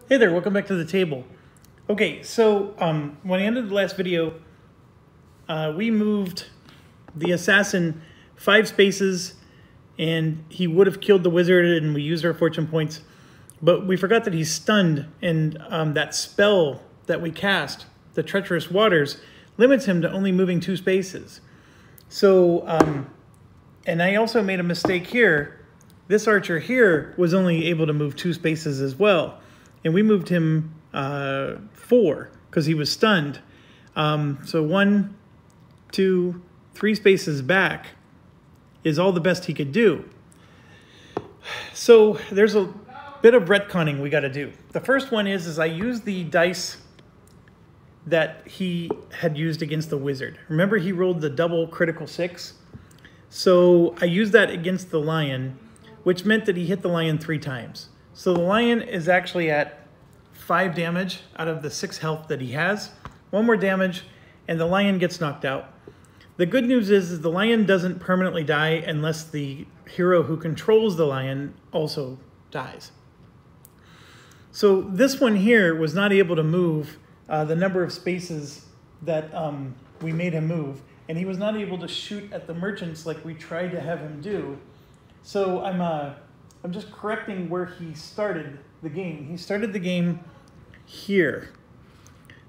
Hey there, welcome back to the table. Okay, so when I ended the last video, we moved the assassin 5 spaces and he would have killed the wizard and we used our fortune points, but we forgot that he's stunned, and that spell that we cast, the Treacherous Waters, limits him to only moving 2 spaces. So, and I also made a mistake here. This archer here was only able to move 2 spaces as well. And we moved him 4 because he was stunned. So 1, 2, 3 spaces back is all the best he could do. So there's a bit of retconning we got to do. The first one is I used the dice that he had used against the wizard. Remember, he rolled the double critical 6? So I used that against the lion, which meant that he hit the lion 3 times. So the lion is actually at 5 damage out of the 6 health that he has. 1 more damage, and the lion gets knocked out. The good news is the lion doesn't permanently die unless the hero who controls the lion also dies. So this one here was not able to move the number of spaces that we made him move, and he was not able to shoot at the merchants like we tried to have him do. So I'm just correcting where he started the game. He started the game here.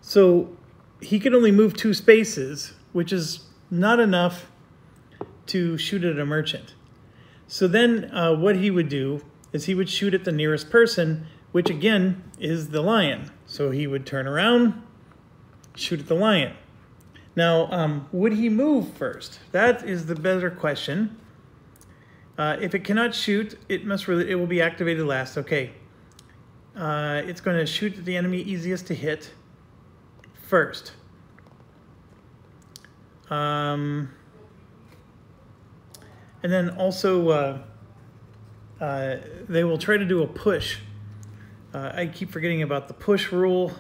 So he could only move 2 spaces, which is not enough to shoot at a merchant. So then what he would do is he would shoot at the nearest person, which again is the lion. So he would turn around, shoot at the lion. Now, would he move first? That is the better question. If it cannot shoot, it will be activated last. Okay. It's going to shoot at the enemy easiest to hit first. And then also they will try to do a push. I keep forgetting about the push rule.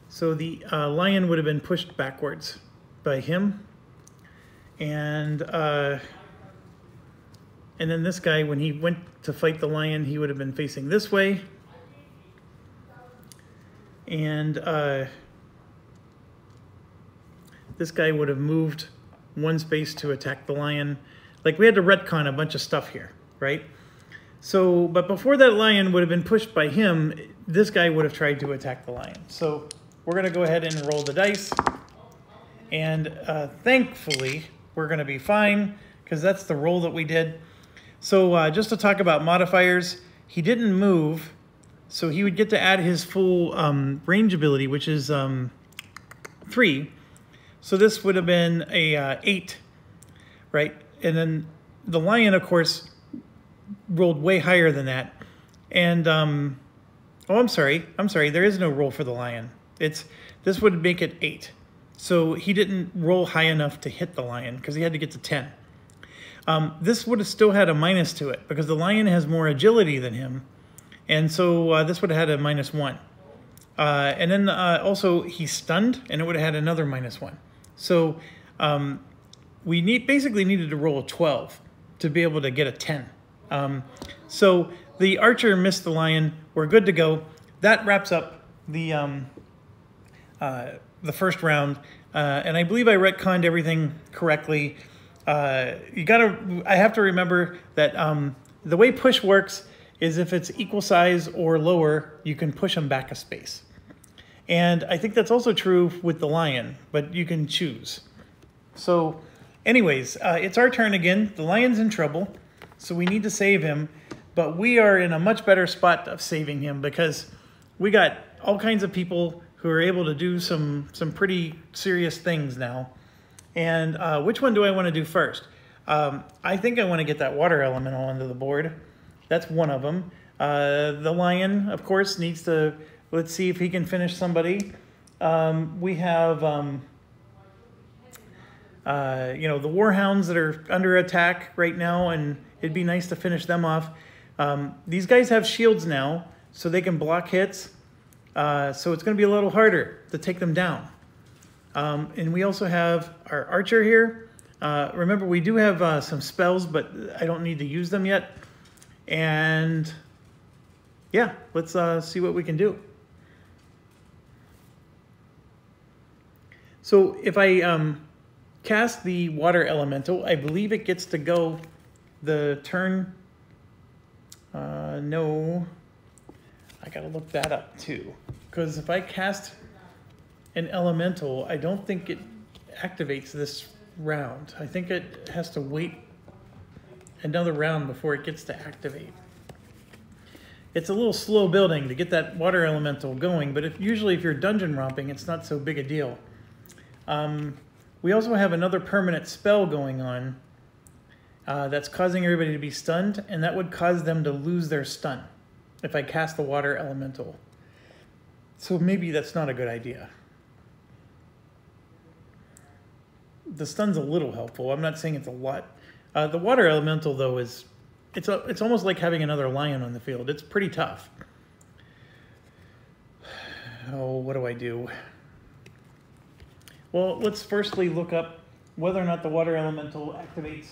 So the lion would have been pushed backwards by him. And then this guy, when he went to fight the lion, he would have been facing this way. And this guy would have moved 1 space to attack the lion. Like, we had to retcon a bunch of stuff here, right? So, but before that lion would have been pushed by him, this guy would have tried to attack the lion. So we're going to go ahead and roll the dice. And thankfully, we're going to be fine because that's the roll that we did. So just to talk about modifiers, he didn't move, so he would get to add his full range ability, which is 3. So this would have been a 8, right? And then the lion, of course, rolled way higher than that. And oh, I'm sorry, there is no roll for the lion. This would make it 8. So he didn't roll high enough to hit the lion because he had to get to 10. This would have still had a minus to it because the lion has more agility than him. And so this would have had a -1. And then also he's stunned, and it would have had another -1. So we basically needed to roll a 12 to be able to get a 10. So the archer missed the lion. We're good to go. That wraps up the first round. And I believe I retconned everything correctly. I have to remember that the way push works is if it's equal size or lower, you can push them back a space. And I think that's also true with the lion, but you can choose. So anyways, it's our turn again. The lion's in trouble, so we need to save him, but we are in a much better spot of saving him because we got all kinds of people who are able to do some pretty serious things now. And which one do I want to do first? I think I want to get that water elemental onto the board. That's one of them. The lion, of course, needs to... Let's see if he can finish somebody. We have, the warhounds that are under attack right now, and it'd be nice to finish them off. These guys have shields now, so they can block hits. So it's going to be a little harder to take them down. And we also have our archer here. Remember, we do have some spells, but I don't need to use them yet. And yeah, let's see what we can do. So if I cast the water elemental, I believe it gets to go the turn. No, I gotta look that up too. Because if I cast an elemental, I don't think it activates this round. I think it has to wait another round before it gets to activate. It's a little slow building to get that water elemental going, but usually if you're dungeon romping, it's not so big a deal. We also have another permanent spell going on that's causing everybody to be stunned, and that would cause them to lose their stun if I cast the water elemental. So maybe that's not a good idea. The stun's a little helpful. I'm not saying it's a lot. The water elemental, though, it's almost like having another lion on the field. It's pretty tough. Oh, what do I do? Well, let's firstly look up whether or not the water elemental activates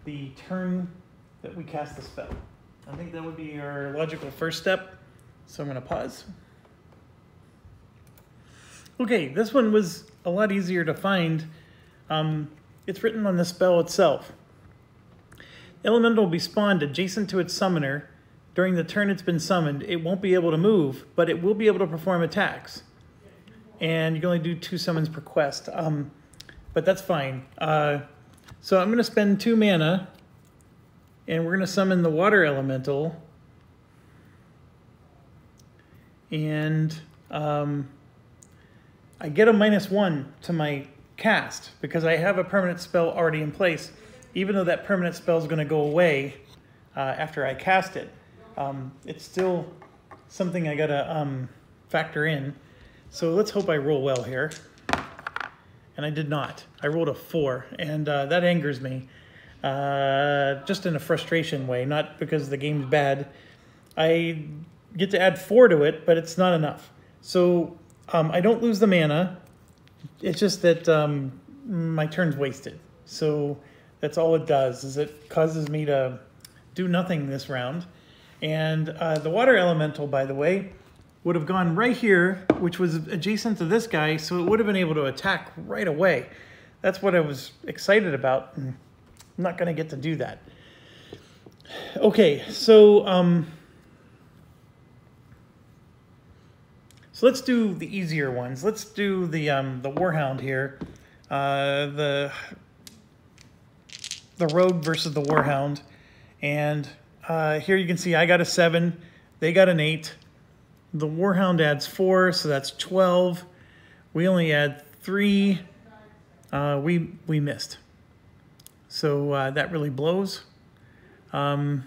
the turn that we cast the spell. I think that would be our logical first step. So I'm going to pause. Okay, this one was a lot easier to find. It's written on the spell itself. Elemental will be spawned adjacent to its summoner. During the turn it's been summoned, it won't be able to move, but it will be able to perform attacks. And you can only do 2 summons per quest, but that's fine. So I'm going to spend 2 mana, and we're going to summon the water elemental. And I get a -1 to my cast because I have a permanent spell already in place, even though that permanent spell is going to go away after I cast it. It's still something I got to factor in. So let's hope I roll well here. And I did not. I rolled a 4, and that angers me. Just in a frustration way, not because the game's bad. I get to add 4 to it, but it's not enough. So I don't lose the mana. It's just that my turn's wasted. So that's all it does, is it causes me to do nothing this round. And the water elemental, by the way, would have gone right here, which was adjacent to this guy, so it would have been able to attack right away. That's what I was excited about, and I'm not going to get to do that. Okay, so let's do the easier ones. Let's do the Warhound here, the Rogue versus the Warhound, and here you can see I got a 7, they got an 8. The Warhound adds 4, so that's 12. We only add 3. We missed. So that really blows. Oh,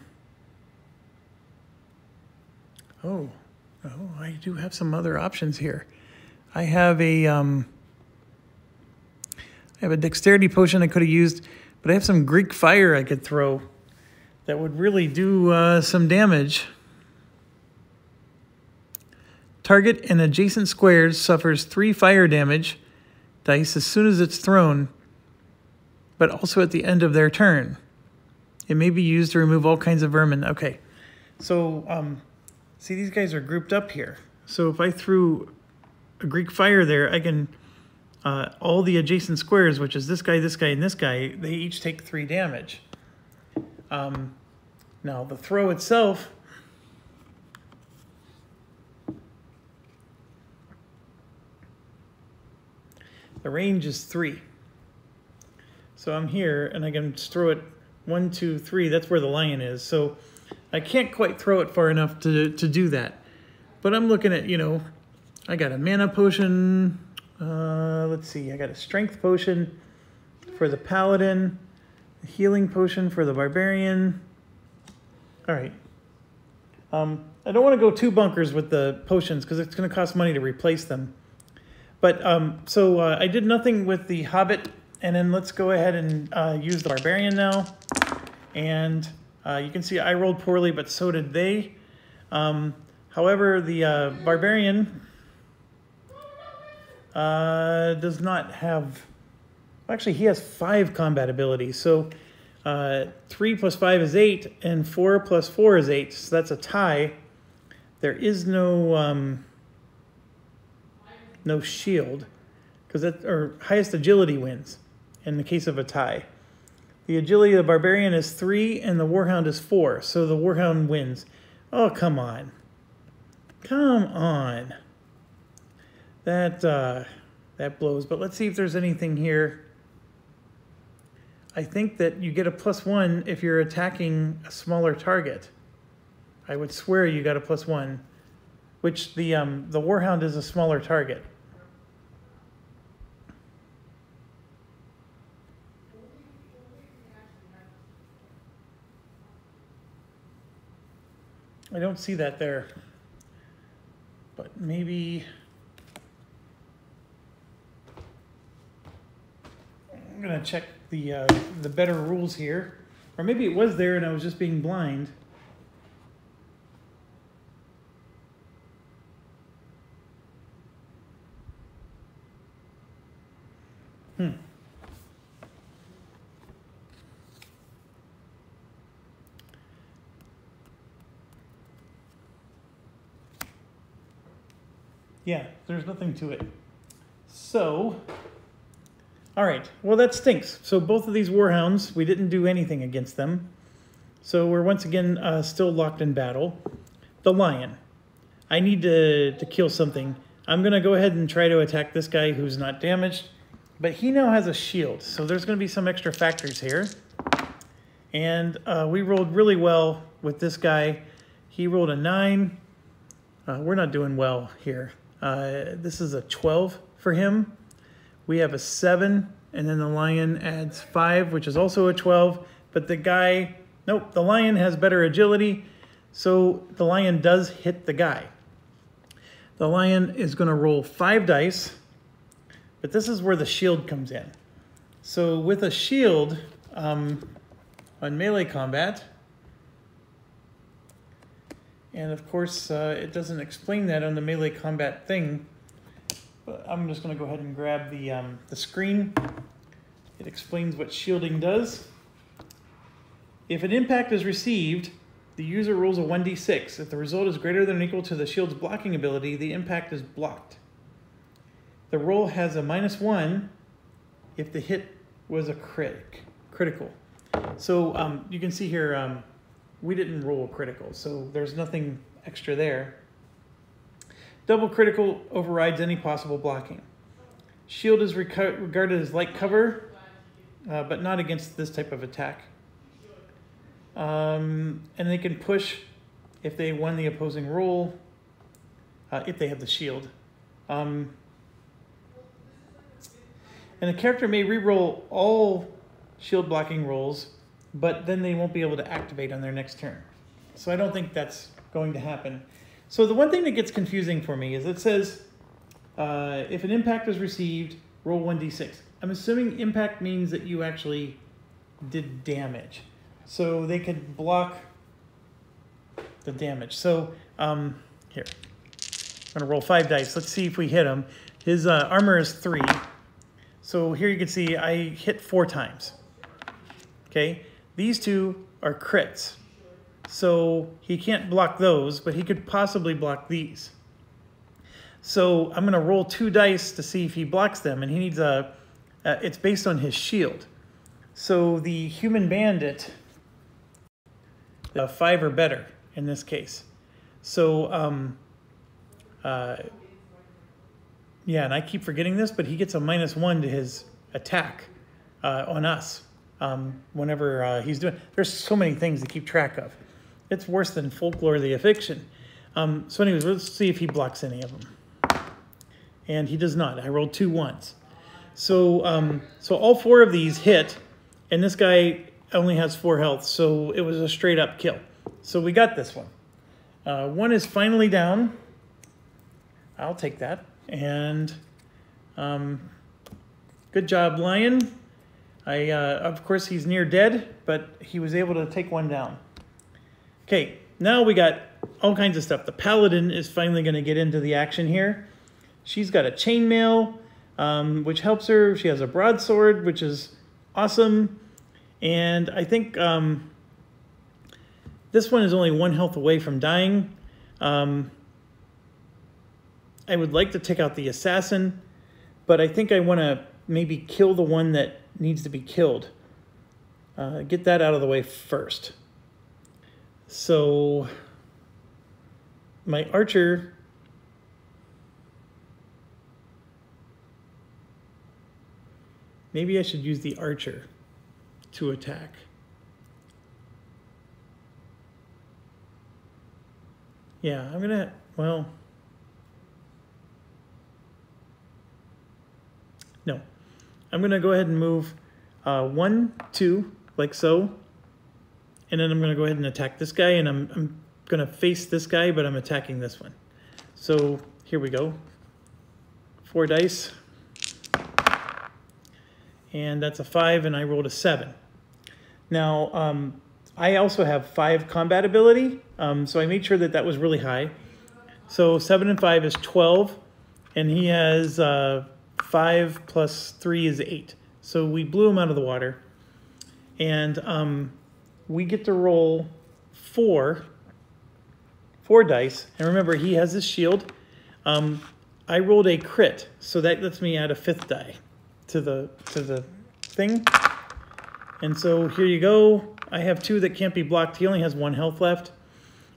I do have some other options here. I have a dexterity potion I could have used, but I have some Greek fire I could throw that would really do some damage. Target and adjacent squares suffers 3 fire damage dice as soon as it's thrown, but also at the end of their turn. It may be used to remove all kinds of vermin. Okay, so see, these guys are grouped up here. So if I threw a Greek fire there, I can, all the adjacent squares, which is this guy, and this guy, they each take 3 damage. Now the throw itself, the range is 3. So I'm here, and I can just throw it 1, 2, 3. That's where the lion is. So I can't quite throw it far enough to do that. But I'm looking at, you know, I got a mana potion. Let's see. I got a strength potion for the paladin. A healing potion for the barbarian. All right. I don't want to go 2 bunkers with the potions because it's going to cost money to replace them. But so I did nothing with the Hobbit, and then let's go ahead and use the Barbarian now. And you can see I rolled poorly, but so did they. However, the Barbarian does not have... Actually, he has 5 combat abilities. So 3 plus 5 is 8, and 4 plus 4 is 8. So that's a tie. there is no no shield, because or highest agility wins in the case of a tie. The agility of the barbarian is 3 and the warhound is 4, so the warhound wins. Oh, come on. Come on. That blows, but let's see if there's anything here. I think that you get a +1 if you're attacking a smaller target. I would swear you got a +1, which the warhound is a smaller target. I don't see that there, but maybe I'm gonna check the better rules here, or maybe it was there and I was just being blind. Yeah, there's nothing to it. So, all right, well that stinks. So both of these warhounds, we didn't do anything against them. So we're once again still locked in battle. The lion. I need to kill something. I'm gonna go ahead and try to attack this guy who's not damaged, but he now has a shield. So there's gonna be some extra factors here. And we rolled really well with this guy. He rolled a 9. We're not doing well here. This is a 12 for him. We have a 7, and then the lion adds 5, which is also a 12. But the guy, nope, the lion has better agility, so the lion does hit the guy. The lion is going to roll 5 dice, but this is where the shield comes in. So with a shield on melee combat, and of course, it doesn't explain that on the melee combat thing, but I'm just going to go ahead and grab the screen. It explains what shielding does. If an impact is received, the user rolls a 1d6. If the result is greater than or equal to the shield's blocking ability, the impact is blocked. The roll has a -1 if the hit was a critical. So you can see here, we didn't roll a critical, so there's nothing extra there. Double critical overrides any possible blocking. Shield is regarded as light cover, but not against this type of attack. And they can push if they won the opposing roll, if they have the shield. And a character may re-roll all shield blocking rolls, but then they won't be able to activate on their next turn. So I don't think that's going to happen. So the one thing that gets confusing for me is it says, if an impact is received, roll 1d6. I'm assuming impact means that you actually did damage. So they could block the damage. So here, I'm gonna roll 5 dice. Let's see if we hit him. His armor is 3. So here you can see I hit 4 times, okay? These 2 are crits. So he can't block those, but he could possibly block these. So I'm going to roll 2 dice to see if he blocks them, and he needs it's based on his shield. So the human bandit, 5 or better in this case. So, yeah, and I keep forgetting this, but he gets a -1 to his attack on us whenever he's doing. There's so many things to keep track of. It's worse than Folklore the Fiction. So anyways, let's see if he blocks any of them. And he does not. I rolled 2 1s. So, so all 4 of these hit, and this guy only has 4 health, so it was a straight up kill. So we got this one. 1 is finally down. I'll take that. And good job, Lion. Of course, he's near dead, but he was able to take 1 down. Okay, now we got all kinds of stuff. The Paladin is finally going to get into the action here. She's got a chainmail, which helps her. She has a broadsword, which is awesome. And I think this one is only 1 health away from dying. I would like to take out the assassin, but I think I want to maybe kill the one that needs to be killed. Get that out of the way first. So my archer, maybe I should use the archer to attack. Yeah, I'm gonna, well, no. I'm gonna go ahead and move 1, 2, like so. And then I'm gonna go ahead and attack this guy, and I'm gonna face this guy, but I'm attacking this one. So here we go. 4 dice. And that's a 5, and I rolled a 7. Now, I also have 5 combat ability, so I made sure that that was really high. So 7 and 5 is 12, and he has 5 plus 3 is 8. So we blew him out of the water, and we get to roll 4 dice. And remember, he has his shield. I rolled a crit, so that lets me add a 5th die to the thing. And so here you go. I have 2 that can't be blocked. He only has 1 health left.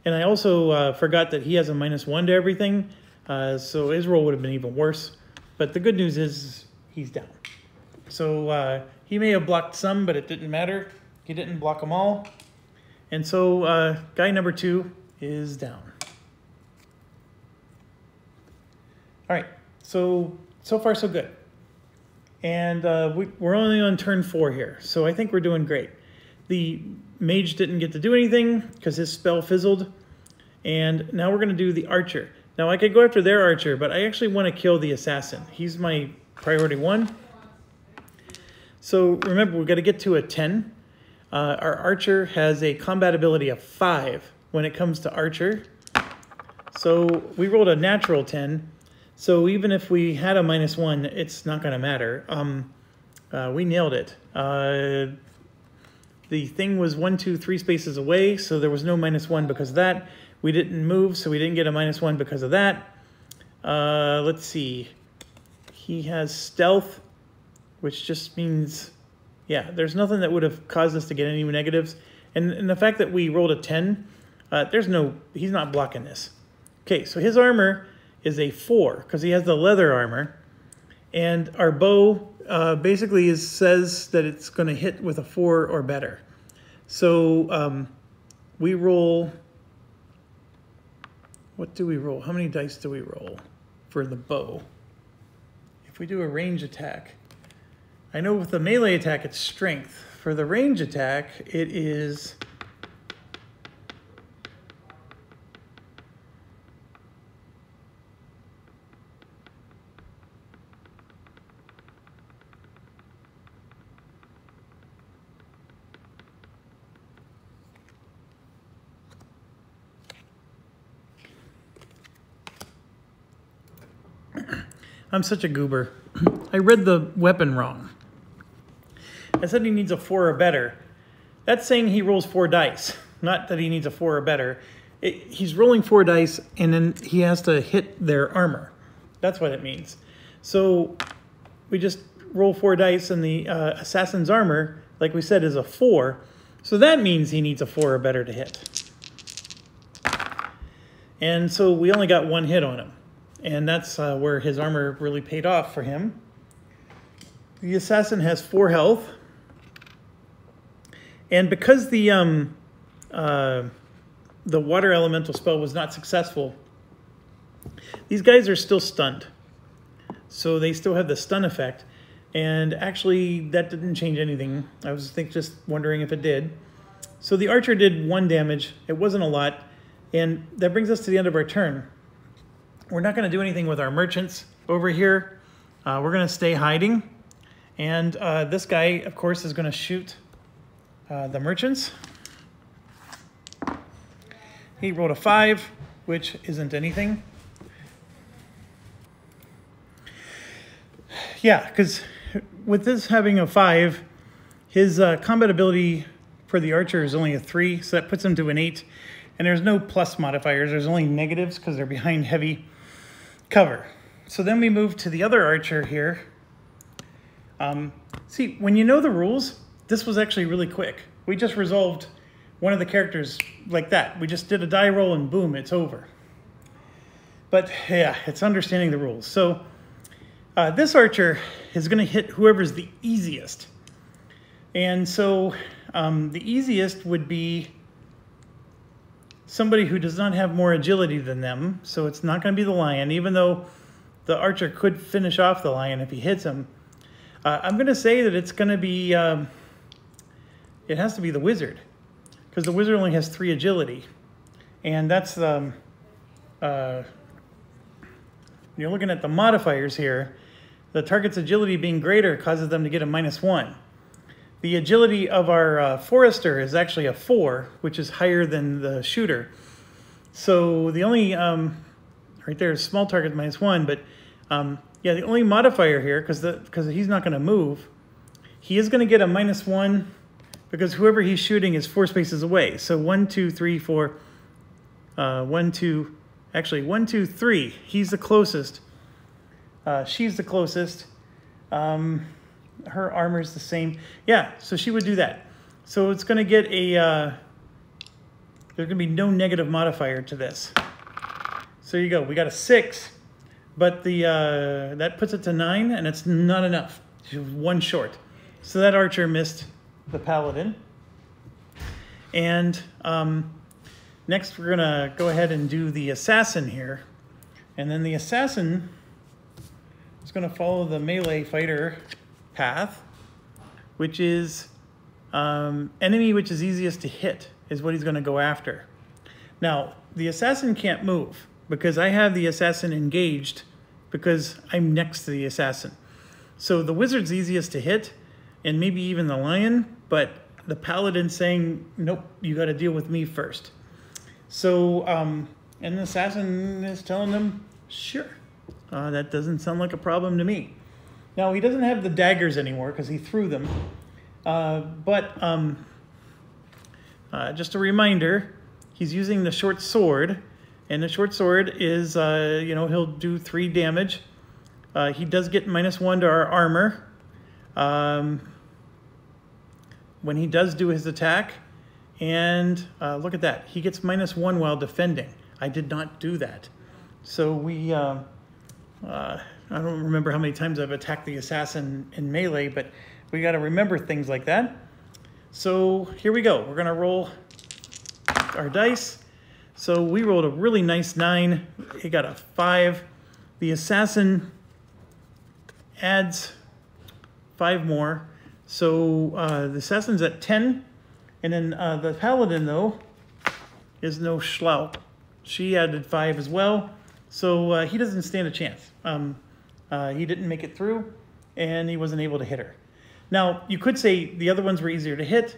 And I also forgot that he has a -1 to everything. So his roll would have been even worse. But the good news is he's down. So he may have blocked some, but it didn't matter. He didn't block them all. And so guy number 2 is down. All right, so far so good. And we're only on turn 4 here, so I think we're doing great. The mage didn't get to do anything because his spell fizzled. And now we're going to do the archer. Now I could go after their archer, but I actually want to kill the assassin. He's my priority 1. So remember, we've got to get to a 10. Our archer has a combat ability of 5 when it comes to archer. So we rolled a natural 10. So even if we had a -1, it's not going to matter. We nailed it. The thing was 1, 2, 3 spaces away, so there was no -1 because of that. We didn't move, so we didn't get a -1 because of that. Let's see. He has stealth, which just means, yeah, there's nothing that would have caused us to get any negatives. And the fact that we rolled a 10, he's not blocking this. Okay, so his armor is a 4 because he has the leather armor. And our bow basically says that it's going to hit with a 4 or better. So we roll, what do we roll? How many dice do we roll for the bow? If we do a range attack, I know with the melee attack it's strength. For the range attack, it is I'm such a goober. I read the weapon wrong. I said he needs a 4 or better. That's saying he rolls 4 dice, not that he needs a 4 or better. He's rolling 4 dice, and then he has to hit their armor. That's what it means. So we just roll 4 dice, and the assassin's armor, like we said, is a 4. So that means he needs a 4 or better to hit. And so we only got 1 hit on him. And that's where his armor really paid off for him. The assassin has 4 health. And because the water elemental spell was not successful, these guys are still stunned. So they still have the stun effect. And actually, that didn't change anything. I was just wondering if it did. So the archer did 1 damage. It wasn't a lot. And that brings us to the end of our turn. We're not going to do anything with our merchants over here. We're going to stay hiding. And this guy, of course, is going to shoot the merchants. He rolled a 5, which isn't anything. Yeah, because with this having a 5, his combat ability for the archer is only a 3, so that puts him to an 8. And there's no plus modifiers. There's only negatives because they're behind heavy cover. So then we move to the other archer here. See, when you know the rules, this was actually really quick. We just resolved one of the characters like that. We just did a die roll and boom, it's over. But yeah, it's understanding the rules. So this archer is going to hit whoever's the easiest. And so the easiest would be somebody who does not have more agility than them. So it's not going to be the lion, even though the archer could finish off the lion if he hits him. I'm going to say that it's going to be, it has to be the wizard, because the wizard only has 3 agility. And that's, you're looking at the modifiers here. The target's agility being greater causes them to get a -1. The agility of our forester is actually a 4, which is higher than the shooter. So the only, right there is small target -1, but yeah, the only modifier here, because he's not going to move, he is going to get a -1 because whoever he's shooting is 4 spaces away. So 1, 2, 3, 4, 1, 2, actually 1, 2, 3. He's the closest. She's the closest. Her armor's the same. Yeah, so she would do that. So it's going to get a, there's going to be no negative modifier to this. So you go, we got a 6, but the that puts it to 9, and it's not enough. She was 1 short. So that archer missed the paladin. And next we're going to go ahead and do the assassin here. And then the assassin is going to follow the melee fighter path, which is enemy which is easiest to hit is what he's going to go after. Now, the assassin can't move because I have the assassin engaged because I'm next to the assassin. So the wizard's easiest to hit, and maybe even the lion, but the paladin's saying, nope, you got to deal with me first. So, and the assassin is telling them, sure, that doesn't sound like a problem to me. Now, he doesn't have the daggers anymore because he threw them. Just a reminder, he's using the short sword. And the short sword is, you know, he'll do 3 damage. He does get -1 to our armor. When he does do his attack. And look at that. He gets -1 while defending. I did not do that. So we... I don't remember how many times I've attacked the assassin in melee, but we got to remember things like that. So here we go. We're going to roll our dice. So we rolled a really nice 9. He got a 5. The assassin adds 5 more. So the assassin's at 10. And then the paladin, though, is no schlout. She added 5 as well. So he doesn't stand a chance. He didn't make it through, and he wasn't able to hit her. Now, you could say the other ones were easier to hit.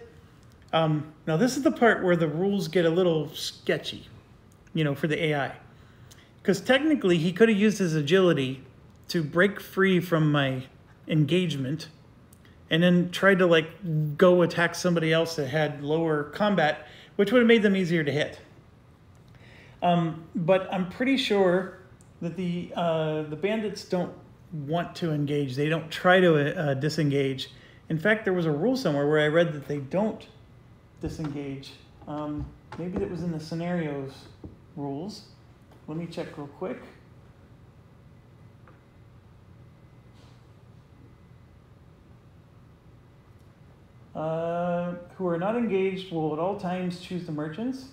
Now, this is the part where the rules get a little sketchy, you know, for the AI. Because technically, he could have used his agility to break free from my engagement and then tried to, like, go attack somebody else that had lower combat, which would have made them easier to hit. But I'm pretty sure that the bandits don't want to engage. They don't try to disengage. In fact, there was a rule somewhere where I read that they don't disengage. Maybe that was in the scenarios rules. Let me check real quick. Who are not engaged will at all times choose the merchants.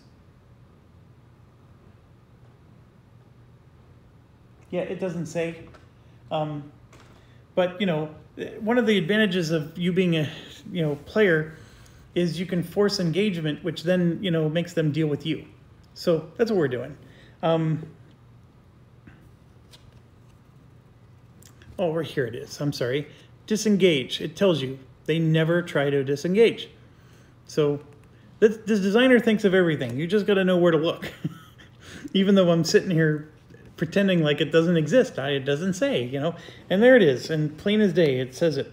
Yeah, it doesn't say. But, you know, one of the advantages of you being a, you know, player is you can force engagement, which then, you know, makes them deal with you. So that's what we're doing. Oh, here it is. I'm sorry. Disengage. It tells you they never try to disengage. So this designer thinks of everything. You just got to know where to look. Even though I'm sitting here pretending like it doesn't exist. It doesn't say, you know. And there it is. And plain as day, it says it.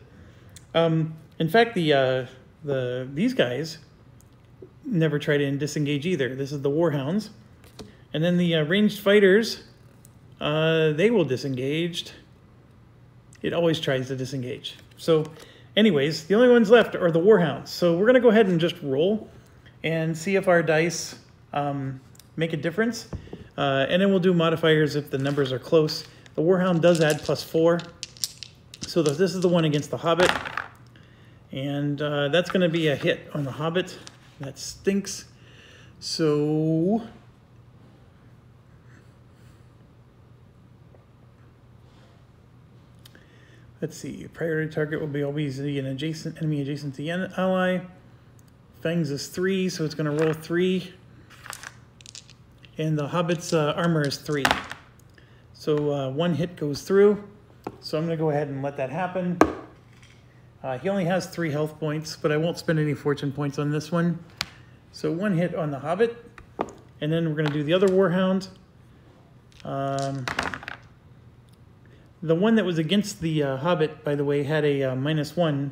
In fact, these guys never try to disengage either. This is the Warhounds. And then the ranged fighters, they will disengage. It always tries to disengage. So anyways, the only ones left are the Warhounds. So we're going to go ahead and just roll and see if our dice make a difference. And then we'll do modifiers if the numbers are close. The Warhound does add +4. So this is the one against the Hobbit. And that's going to be a hit on the Hobbit. That stinks. So let's see. Priority target will be always an adjacent enemy adjacent to the ally. Fangs is 3, so it's going to roll 3. And the Hobbit's armor is 3. So 1 hit goes through. So I'm going to go ahead and let that happen. He only has 3 health points, but I won't spend any fortune points on this one. So 1 hit on the Hobbit. And then we're going to do the other Warhound. The one that was against the Hobbit, by the way, had a -1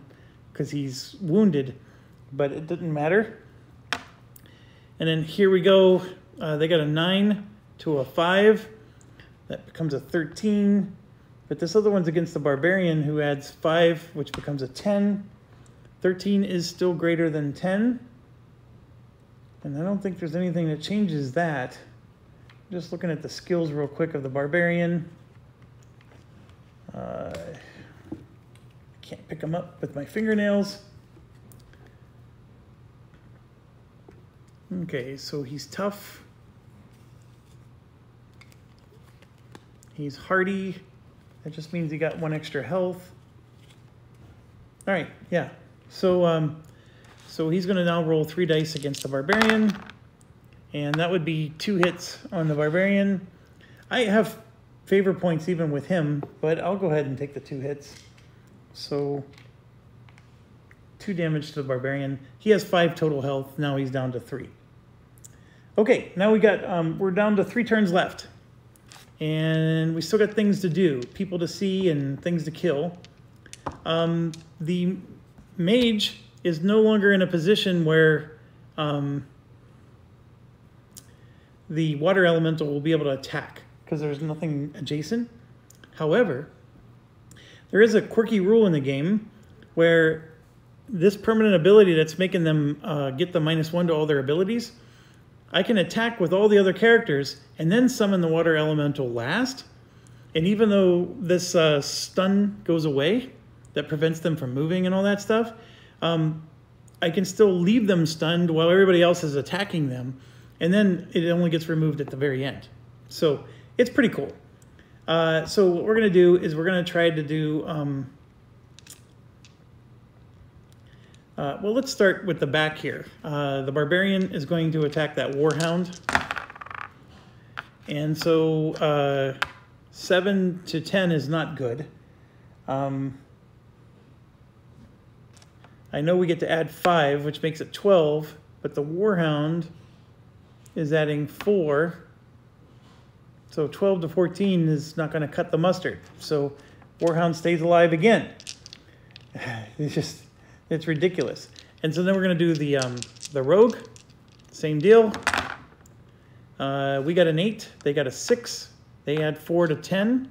because he's wounded, but it didn't matter. And then here we go. They got a 9 to a 5. That becomes a 13. But this other one's against the Barbarian, who adds 5, which becomes a 10. 13 is still greater than 10. And I don't think there's anything that changes that. Just looking at the skills real quick of the Barbarian. Can't pick them up with my fingernails. Okay, so he's tough. He's hardy. That just means he got 1 extra health. All right, yeah. So so he's going to now roll 3 dice against the Barbarian. And that would be 2 hits on the Barbarian. I have favor points even with him, but I'll go ahead and take the 2 hits. So 2 damage to the Barbarian. He has 5 total health. Now he's down to 3. Okay, now we're down to 3 turns left. And we still got things to do, people to see and things to kill. The mage is no longer in a position where the water elemental will be able to attack because there's nothing adjacent. However, there is a quirky rule in the game where this permanent ability that's making them get the -1 to all their abilities, I can attack with all the other characters and then summon the water elemental last. And even though this stun goes away, that prevents them from moving and all that stuff, I can still leave them stunned while everybody else is attacking them. And then it only gets removed at the very end. So it's pretty cool. So what we're going to do is we're going to try to do... well, let's start with the back here. The Barbarian is going to attack that Warhound. And so 7 to 10 is not good. I know we get to add 5, which makes it 12, but the Warhound is adding 4. So 12 to 14 is not going to cut the mustard. So Warhound stays alive again. It's ridiculous. And so then we're going to do the Rogue. Same deal. We got an 8. They got a 6. They had 4 to 10.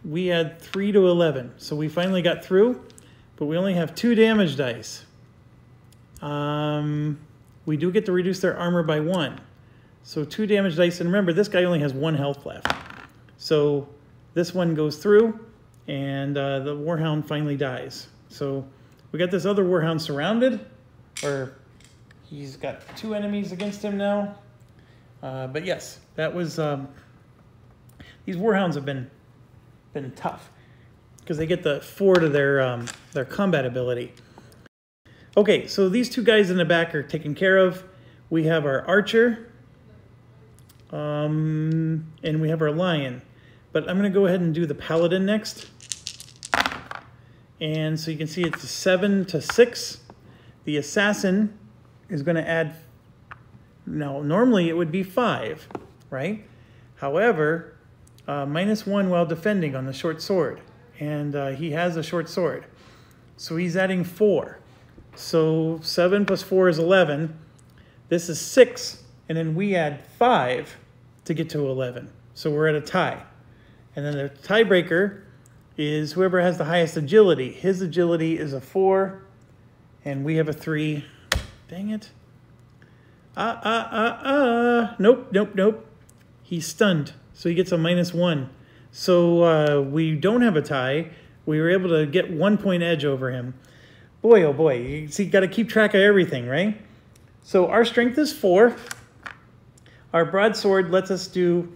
We had 3 to 11. So we finally got through, but we only have 2 damage dice. We do get to reduce their armor by 1. So 2 damage dice. And remember, this guy only has 1 health left. So this one goes through, and the Warhound finally dies. So we got this other Warhound surrounded, or he's got 2 enemies against him now. But yes, that was... these Warhounds have been tough because they get the 4 to their combat ability. Okay, so these 2 guys in the back are taken care of. We have our Archer, and we have our Lion. But I'm going to go ahead and do the Paladin next. And so you can see it's a 7 to 6. The Assassin is going to add... Now, normally it would be 5, right? However, -1 while defending on the short sword. And he has a short sword. So he's adding 4. So 7 plus 4 is 11. This is 6, and then we add 5 to get to 11. So we're at a tie. And then the tiebreaker is whoever has the highest agility. His agility is a 4, and we have a 3. Dang it. Nope, nope, nope. He's stunned, so he gets a -1. So we don't have a tie. We were able to get 1 point edge over him. Boy, oh boy. You see, got to keep track of everything, right? So our strength is 4. Our broadsword lets us do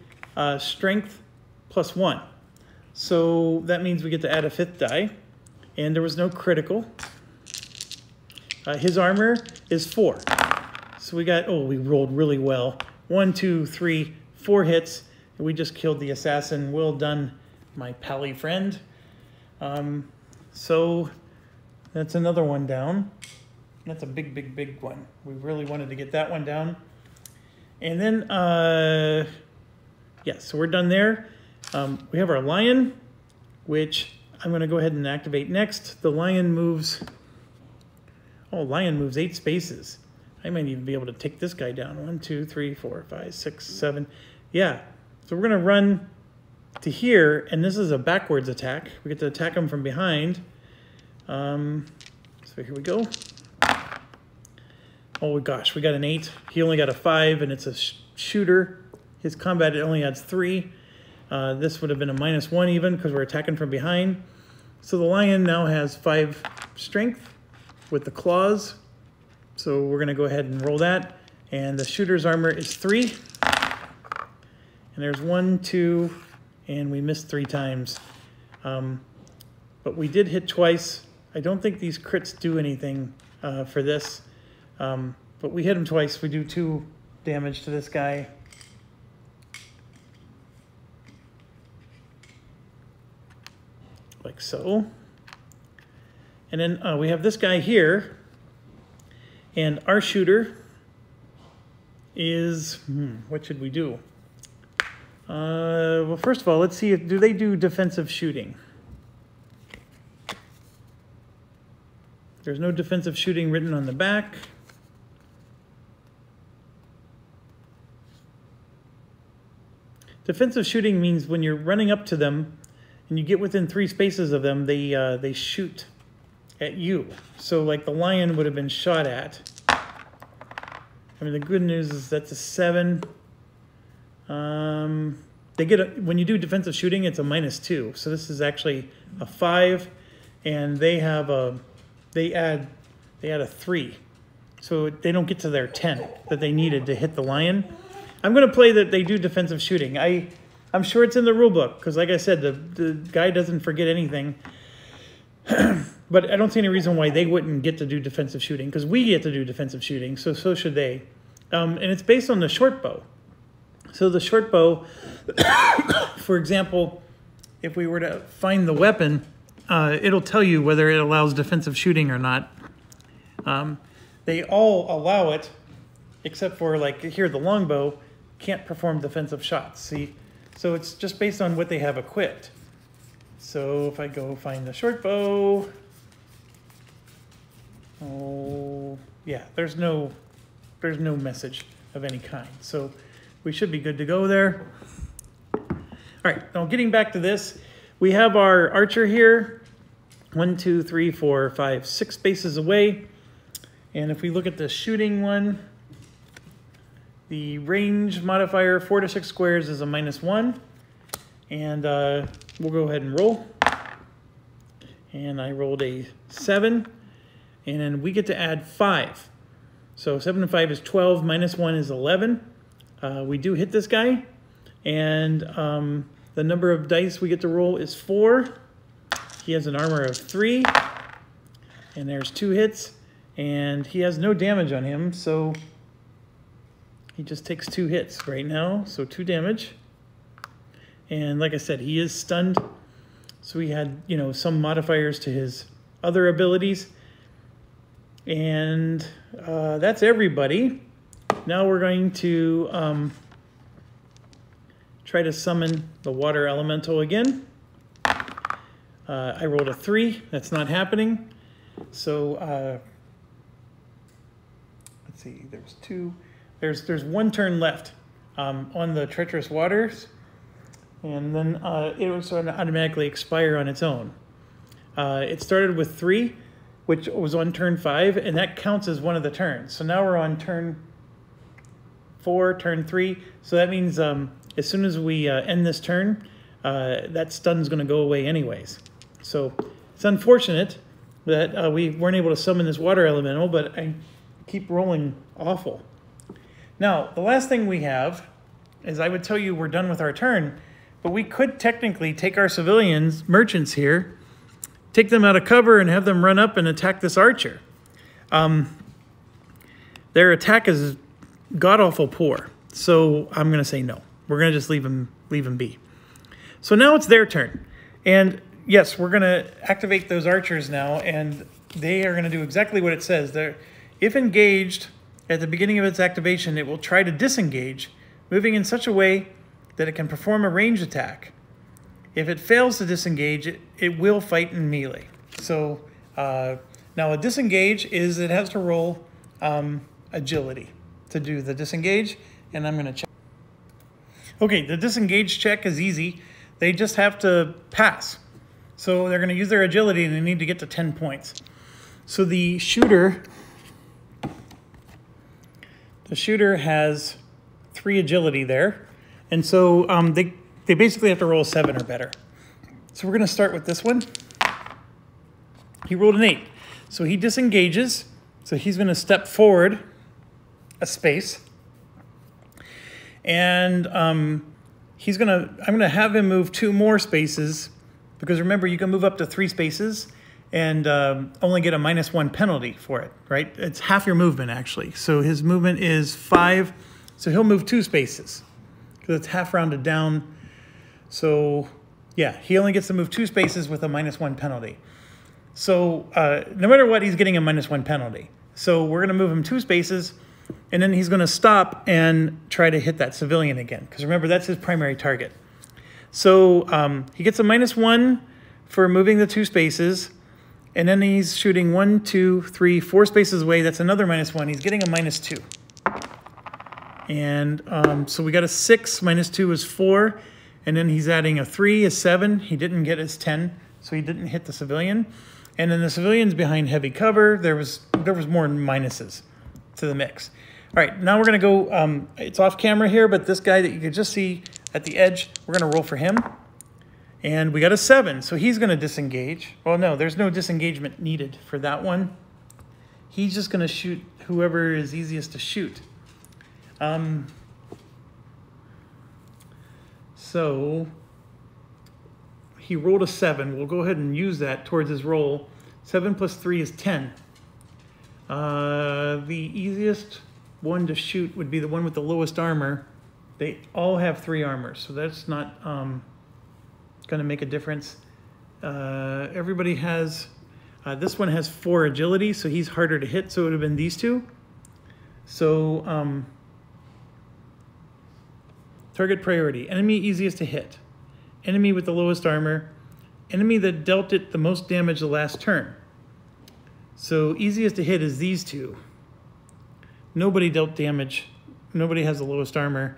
strength plus 1. So that means we get to add a 5th die. And there was no critical. His armor is 4. So we got, we rolled really well. 1, 2, 3, 4 hits. And we just killed the assassin. Well done, my pally friend. So that's another one down. That's a big, big, big one. We really wanted to get that one down. And then, yeah, so we're done there. We have our lion, which I'm going to go ahead and activate next. The lion moves, lion moves 8 spaces. I might even be able to take this guy down. 1, 2, 3, 4, 5, 6, 7. Yeah, so we're going to run to here, and this is a backwards attack. We get to attack him from behind. So here we go. Oh gosh, we got an 8. He only got a 5, and it's a shooter. His combat only adds 3. This would have been a -1 even because we're attacking from behind. So the lion now has 5 strength with the claws. So we're going to go ahead and roll that. And the shooter's armor is 3. And there's 1, 2, and we missed 3 times. But we did hit twice. I don't think these crits do anything for this. But we hit him twice. We do 2 damage to this guy. Like so. And then we have this guy here. And our shooter is, what should we do? Well, first of all, let's see, do they do defensive shooting? There's no defensive shooting written on the back. Defensive shooting means when you're running up to them and you get within 3 spaces of them, they shoot at you. So like the lion would have been shot at. I mean, the good news is that's a 7. They get when you do defensive shooting, it's a -2. So this is actually a 5, and they have they add a 3. So they don't get to their 10 that they needed to hit the lion. I'm going to play that they do defensive shooting. I'm sure it's in the rule book because, like I said, the guy doesn't forget anything. But I don't see any reason why they wouldn't get to do defensive shooting because we get to do defensive shooting, so should they. And it's based on the short bow. So the short bow, for example, if we were to find the weapon, it'll tell you whether it allows defensive shooting or not. They all allow it, except for, like, here, the longbow can't perform defensive shots, see? So it's just based on what they have equipped. So if I go find the short bow, yeah, there's no message of any kind. So we should be good to go there. All right, now getting back to this, we have our archer here, 1, 2, 3, 4, 5, 6 spaces away. And if we look at the shooting one, the range modifier, 4 to 6 squares, is a -1. And we'll go ahead and roll. And I rolled a 7. And then we get to add 5. So 7 and 5 is 12, -1 is 11. We do hit this guy. And the number of dice we get to roll is 4. He has an armor of 3. And there's 2 hits. And he has no damage on him, so he just takes 2 hits right now, so 2 damage. And like I said, he is stunned. So he had, some modifiers to his other abilities. And that's everybody. Now we're going to try to summon the water elemental again. I rolled a 3. That's not happening. So let's let's see, there's two. There's one turn left on the treacherous waters, and then it was going to automatically expire on its own. It started with 3, which was on turn 5, and that counts as one of the turns. So now we're on turn 4, turn 3. So that means as soon as we end this turn, that stun's going to go away anyways. So it's unfortunate that we weren't able to summon this water elemental, but I keep rolling awful. Now, the last thing we have is I would tell you we're done with our turn, but we could technically take our civilians, merchants here, take them out of cover and have them run up and attack this archer. Their attack is god-awful poor, so I'm going to say no. We're going to just leave them be. So now it's their turn. And yes, we're going to activate those archers now, and they are going to do exactly what it says. If engaged at the beginning of its activation, it will try to disengage, moving in such a way that it can perform a ranged attack. If it fails to disengage, it will fight in melee. So now a disengage is it has to roll agility to do the disengage, and I'm going to check. Okay, the disengage check is easy. They just have to pass. So they're going to use their agility, and they need to get to 10 points. So the shooter has 3 agility there. And so they basically have to roll 7 or better. So we're going to start with this one. He rolled an 8. So he disengages. So he's going to step forward a space. And I'm going to have him move 2 more spaces. Because remember, you can move up to 3 spaces and only get a -1 penalty for it, right? It's half your movement, actually. So his movement is 5. So he'll move 2 spaces because it's half rounded down. So yeah, he only gets to move 2 spaces with a -1 penalty. So no matter what, he's getting a -1 penalty. So we're going to move him 2 spaces, and then he's going to stop and try to hit that civilian again. Because remember, that's his primary target. So he gets a -1 for moving the 2 spaces. And then he's shooting 1, 2, 3, 4 spaces away. That's another -1. He's getting a -2. And so we got a 6. -2 is 4. And then he's adding a 3 is 7. He didn't get his 10, so he didn't hit the civilian. And then the civilian's behind heavy cover. There was more minuses to the mix. All right, now we're going to go, it's off camera here, but this guy that you could just see at the edge, we're going to roll for him. And we got a 7, so he's going to disengage. Well, no, there's no disengagement needed for that one. He's just going to shoot whoever is easiest to shoot. So he rolled a 7. We'll go ahead and use that towards his roll. 7 plus 3 is 10. The easiest one to shoot would be the one with the lowest armor. They all have 3 armor, so that's not going to make a difference. Everybody has, this one has 4 agility, so he's harder to hit, so it would have been these 2. So target priority, enemy easiest to hit, enemy with the lowest armor, enemy that dealt it the most damage the last turn. So easiest to hit is these 2. Nobody dealt damage, nobody has the lowest armor.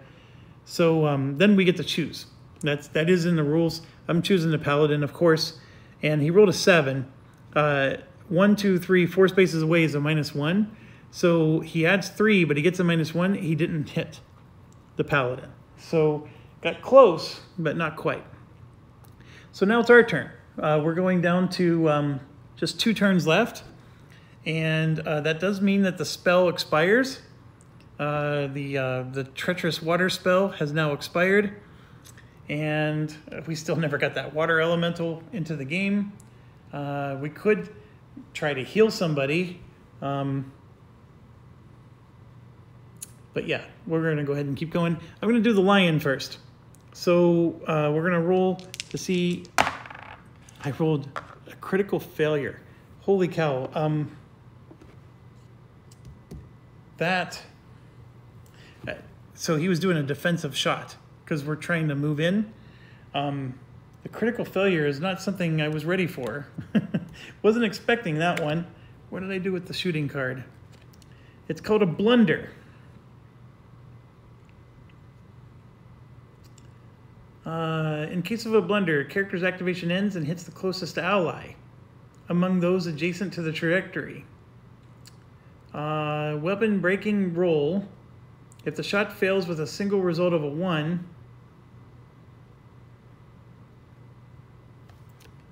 So then we get to choose. That is in the rules. I'm choosing the paladin, of course, and he rolled a 7. 1, 2, 3, 4 spaces away is a -1. So he adds 3, but he gets a -1. He didn't hit the paladin. So got close, but not quite. So now it's our turn. We're going down to just 2 turns left, and that does mean that the spell expires. The treacherous water spell has now expired, and we still never got that water elemental into the game. We could try to heal somebody, but yeah, we're going to go ahead and keep going. I'm going to do the lion first. So we're going to roll to see. I rolled a critical failure. Holy cow. So he was doing a defensive shot because we're trying to move in. The critical failure is not something I was ready for. Wasn't expecting that one. What did I do with the shooting card? It's called a blunder. In case of a blunder, character's activation ends and hits the closest ally among those adjacent to the trajectory. Weapon breaking roll. If the shot fails with a single result of a 1.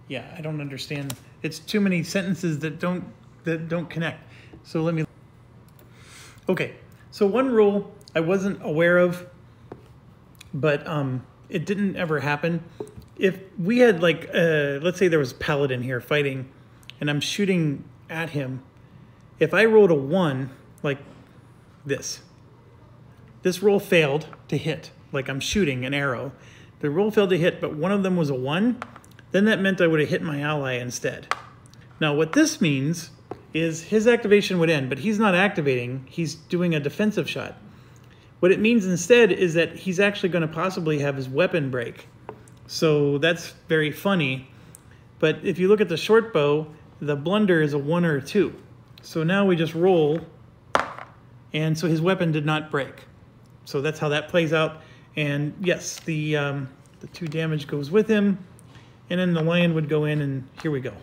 Yeah, I don't understand. It's too many sentences that don't connect. So let me. Okay, so one rule I wasn't aware of, but it didn't ever happen. If we had like, let's say there was a paladin here fighting, and I'm shooting at him. If I rolled a 1, like this roll failed to hit, like I'm shooting an arrow. The roll failed to hit, but one of them was a 1, then that meant I would have hit my ally instead. Now what this means is his activation would end, but he's not activating, he's doing a defensive shot. What it means instead is that he's actually going to possibly have his weapon break. So that's very funny. But if you look at the short bow, the blunder is a 1 or a 2. So now we just roll, and so his weapon did not break. So that's how that plays out. And yes, the 2 damage goes with him, and then the lion would go in, and here we go.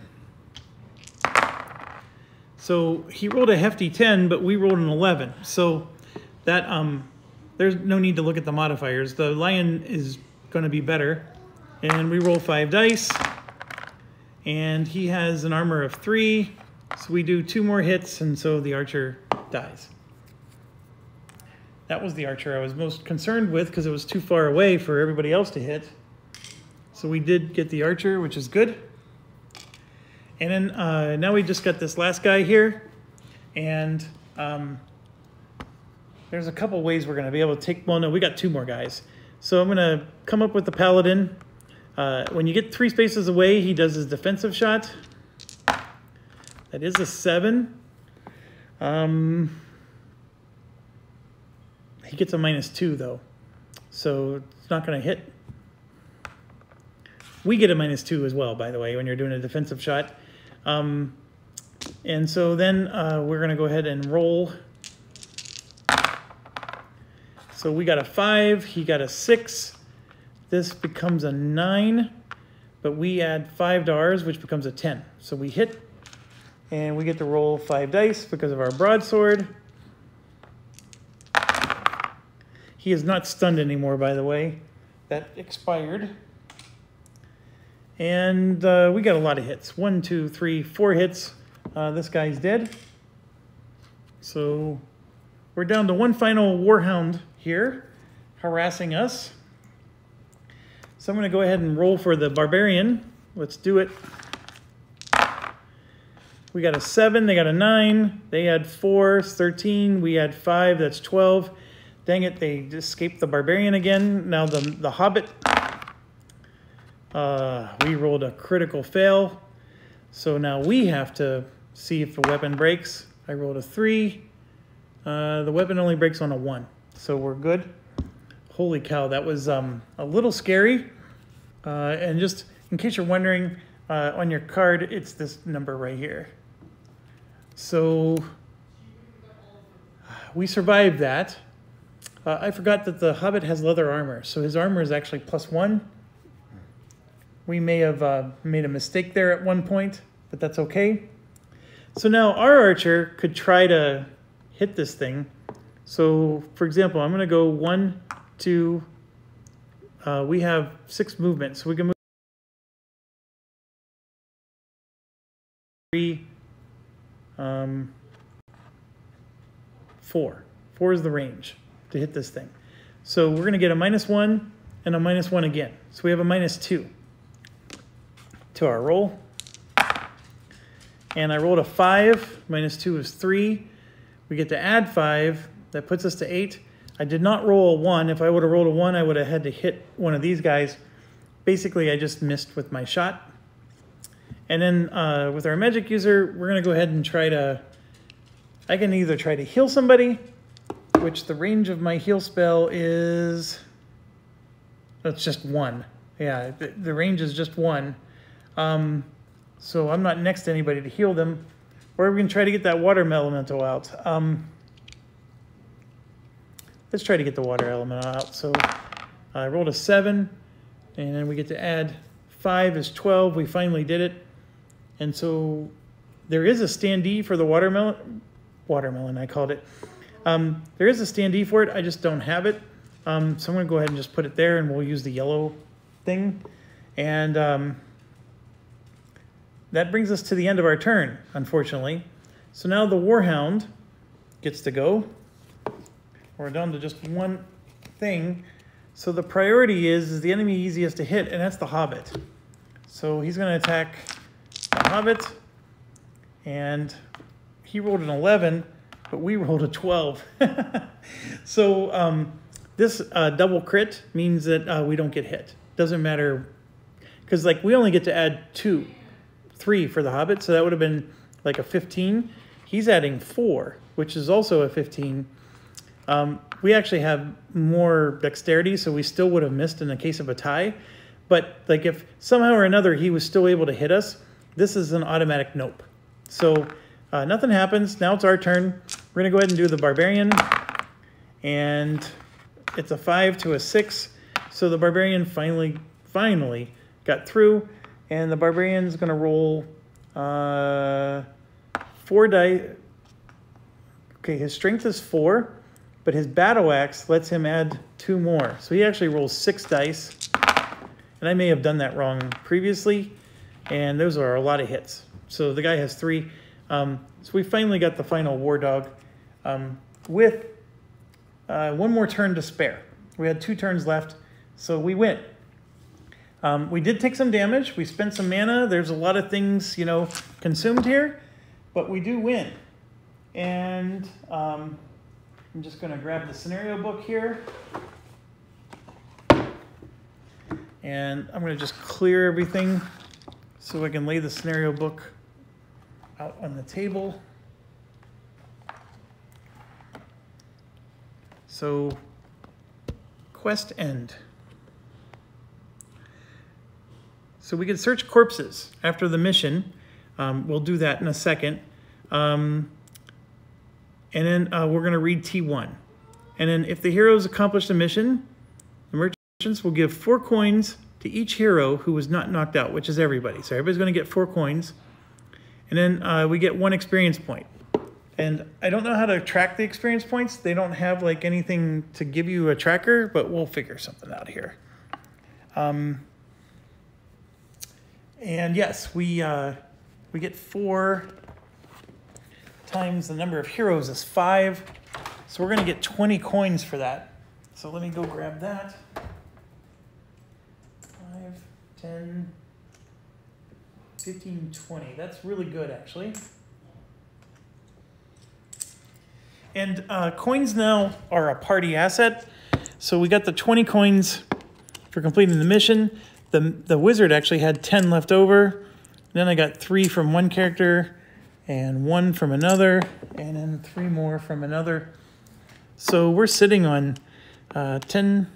So he rolled a hefty 10, but we rolled an 11. So that there's no need to look at the modifiers. The lion is going to be better. And we roll 5 dice. And he has an armor of 3. So we do 2 more hits, and so the archer dies. That was the archer I was most concerned with because it was too far away for everybody else to hit. So we did get the archer, which is good. And then now we just got this last guy here. And there's a couple ways we're going to be able to take... Well, no, we got 2 more guys. So I'm going to come up with the paladin. When you get 3 spaces away, he does his defensive shot. That is a 7. He gets a -2, though. So it's not going to hit. We get a -2 as well, by the way, when you're doing a defensive shot. And so then we're going to go ahead and roll. So we got a 5. He got a 6. This becomes a 9. But we add 5 to ours, which becomes a 10. So we hit. And we get to roll 5 dice because of our broadsword. He is not stunned anymore, by the way. That expired. And we got a lot of hits. 1, 2, 3, 4 hits. This guy's dead. So we're down to one final warhound here, harassing us. So I'm going to go ahead and roll for the barbarian. Let's do it. We got a 7, they got a 9, they had 4, 13, we had 5, that's 12. Dang it, they escaped the barbarian again. Now the hobbit, we rolled a critical fail. So now we have to see if the weapon breaks. I rolled a 3. The weapon only breaks on a 1, so we're good. Holy cow, that was a little scary. And just in case you're wondering, on your card, it's this number right here. So we survived that. I forgot that the hobbit has leather armor, so his armor is actually +1. We may have made a mistake there at one point, but that's okay. So now our archer could try to hit this thing. So for example, I'm going to go 1, 2. We have 6 movements, so we can move 3, 4. 4 is the range to hit this thing. So we're going to get a -1 and a -1 again. So we have a -2 to our roll. And I rolled a 5. -2 is 3. We get to add 5. That puts us to 8. I did not roll a 1. If I would have rolled a 1, I would have had to hit one of these guys. Basically, I just missed with my shot. And then with our magic user, we're going to go ahead and try to... I can either try to heal somebody, which the range of my heal spell is... It's just 1. Yeah, the range is just 1. So I'm not next to anybody to heal them. Or we can try to get that water elemental out. let's try to get the water element out. So I rolled a 7, and then we get to add 5 is 12. We finally did it. And so there is a standee for the watermelon, I called it. There is a standee for it, I just don't have it. So I'm gonna go ahead and just put it there, and we'll use the yellow thing. And that brings us to the end of our turn, unfortunately. So now the Warhound gets to go. We're down to just one thing. So the priority is the enemy easiest to hit, and that's the Hobbit. So he's going to attack the Hobbit, and he rolled an 11, but we rolled a 12. So this double crit means that we don't get hit. Doesn't matter, because like we only get to add 3 for the Hobbit, so that would have been like a 15. He's adding 4, which is also a 15. We actually have more dexterity, so we still would have missed in the case of a tie. But like if somehow or another he was still able to hit us, this is an automatic nope. So nothing happens. Now it's our turn. We're going to go ahead and do the Barbarian. And it's a 5 to a 6. So the Barbarian finally got through. And the Barbarian's going to roll 4 dice. Okay, his strength is 4, but his battle axe lets him add 2 more. So he actually rolls 6 dice. And I may have done that wrong previously. And those are a lot of hits. So the guy has 3. So we finally got the final War Dog with 1 more turn to spare. We had 2 turns left, so we win. We did take some damage. We spent some mana. There's a lot of things, consumed here, but we do win. And I'm just going to grab the scenario book here. And I'm going to just clear everything so I can lay the scenario book out on the table. So, quest end. So we can search corpses after the mission. We'll do that in a second. And then we're going to read T1. And then if the heroes accomplish the mission, the merchants will give 4 coins to each hero who was not knocked out, which is everybody. So everybody's going to get 4 coins. And then we get 1 experience point. And I don't know how to track the experience points. They don't have like anything to give you a tracker, but we'll figure something out here. And yes, we get 4 times the number of heroes is 5. So we're going to get 20 coins for that. So let me go grab that. 5, 10, 15, 20. That's really good, actually. And coins now are a party asset. So we got the 20 coins for completing the mission. The wizard actually had 10 left over. Then I got 3 from one character and 1 from another, and then 3 more from another. So we're sitting on 10,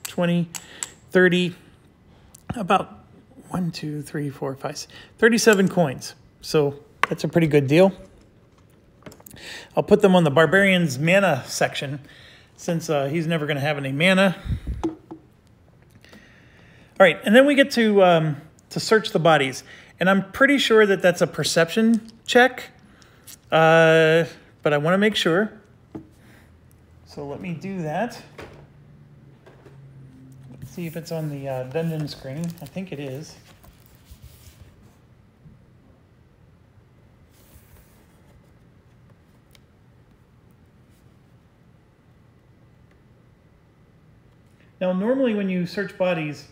20, 30, about 1, 2, 3, 4, 5, 37 coins. So that's a pretty good deal. I'll put them on the Barbarian's mana section since he's never going to have any mana. All right, and then we get to search the bodies. And I'm pretty sure that that's a perception check, but I want to make sure. So let me do that. Let's see if it's on the dungeon screen. I think it is. Now, normally when you search bodies,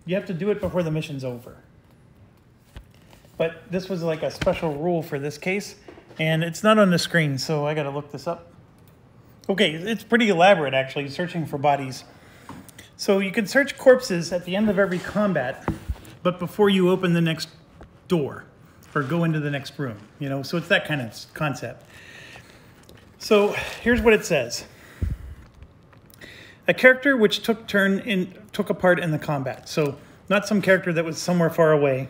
you have to do it before the mission's over. But this was like a special rule for this case, and it's not on the screen, so I got to look this up. Okay, it's pretty elaborate, actually, searching for bodies. So you can search corpses at the end of every combat, but before you open the next door or go into the next room, so it's that kind of concept. So here's what it says. A character which took a part in the combat. So not some character that was somewhere far away.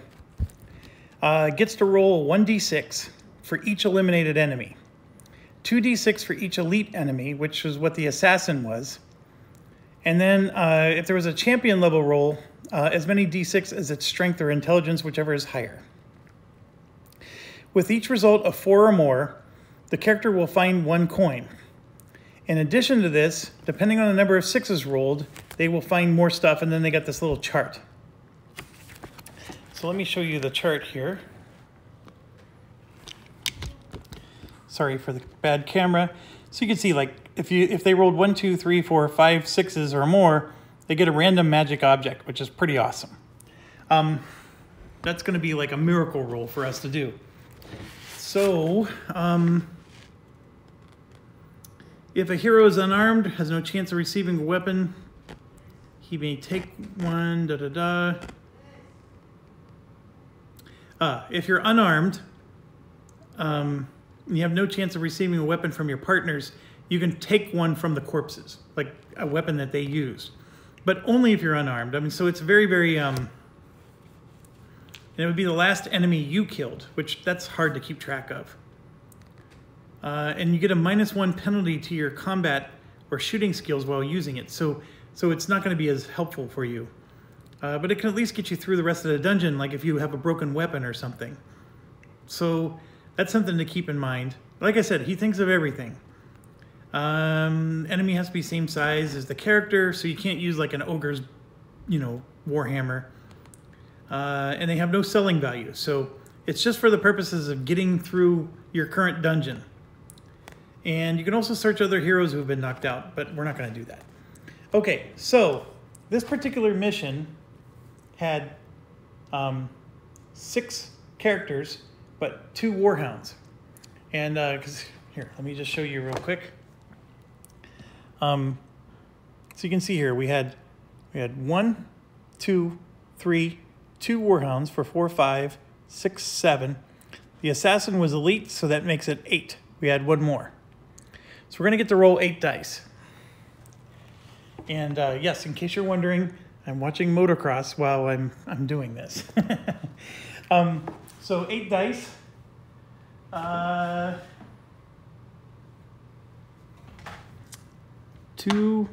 Gets to roll 1d6 for each eliminated enemy. 2d6 for each elite enemy, which was what the assassin was. And then if there was a champion level roll, as many d6 as its strength or intelligence, whichever is higher. With each result of 4 or more, the character will find 1 coin. In addition to this, depending on the number of 6s rolled, they will find more stuff, and then they got this little chart. So let me show you the chart here. Sorry for the bad camera. So you can see, like, if they rolled 1, 2, 3, 4, 5, 6s or more, they get a random magic object, which is pretty awesome. That's going to be like a miracle roll for us to do. So, if a hero is unarmed, has no chance of receiving a weapon, he may take one, if you're unarmed, you have no chance of receiving a weapon from your partners, you can take one from the corpses, like a weapon that they used. But only if you're unarmed. I mean, so it's very, very, and it would be the last enemy you killed, which that's hard to keep track of. And you get a -1 penalty to your combat or shooting skills while using it. So it's not going to be as helpful for you. But it can at least get you through the rest of the dungeon, like if you have a broken weapon or something. So that's something to keep in mind. Like I said, he thinks of everything. Enemy has to be same size as the character, so you can't use like an ogre's, warhammer. And they have no selling value, so it's just for the purposes of getting through your current dungeon. And you can also search other heroes who have been knocked out, but we're not going to do that. Okay, so this particular mission had 6 characters, but 2 warhounds. And here, let me just show you real quick. So you can see here we had 1, 2, 3, 2 warhounds for 4, 5, 6, 7. The assassin was elite, so that makes it 8. We had 1 more. So we're going to get to roll 8 dice. And yes, in case you're wondering, I'm watching motocross while I'm doing this. So 8 dice. 2,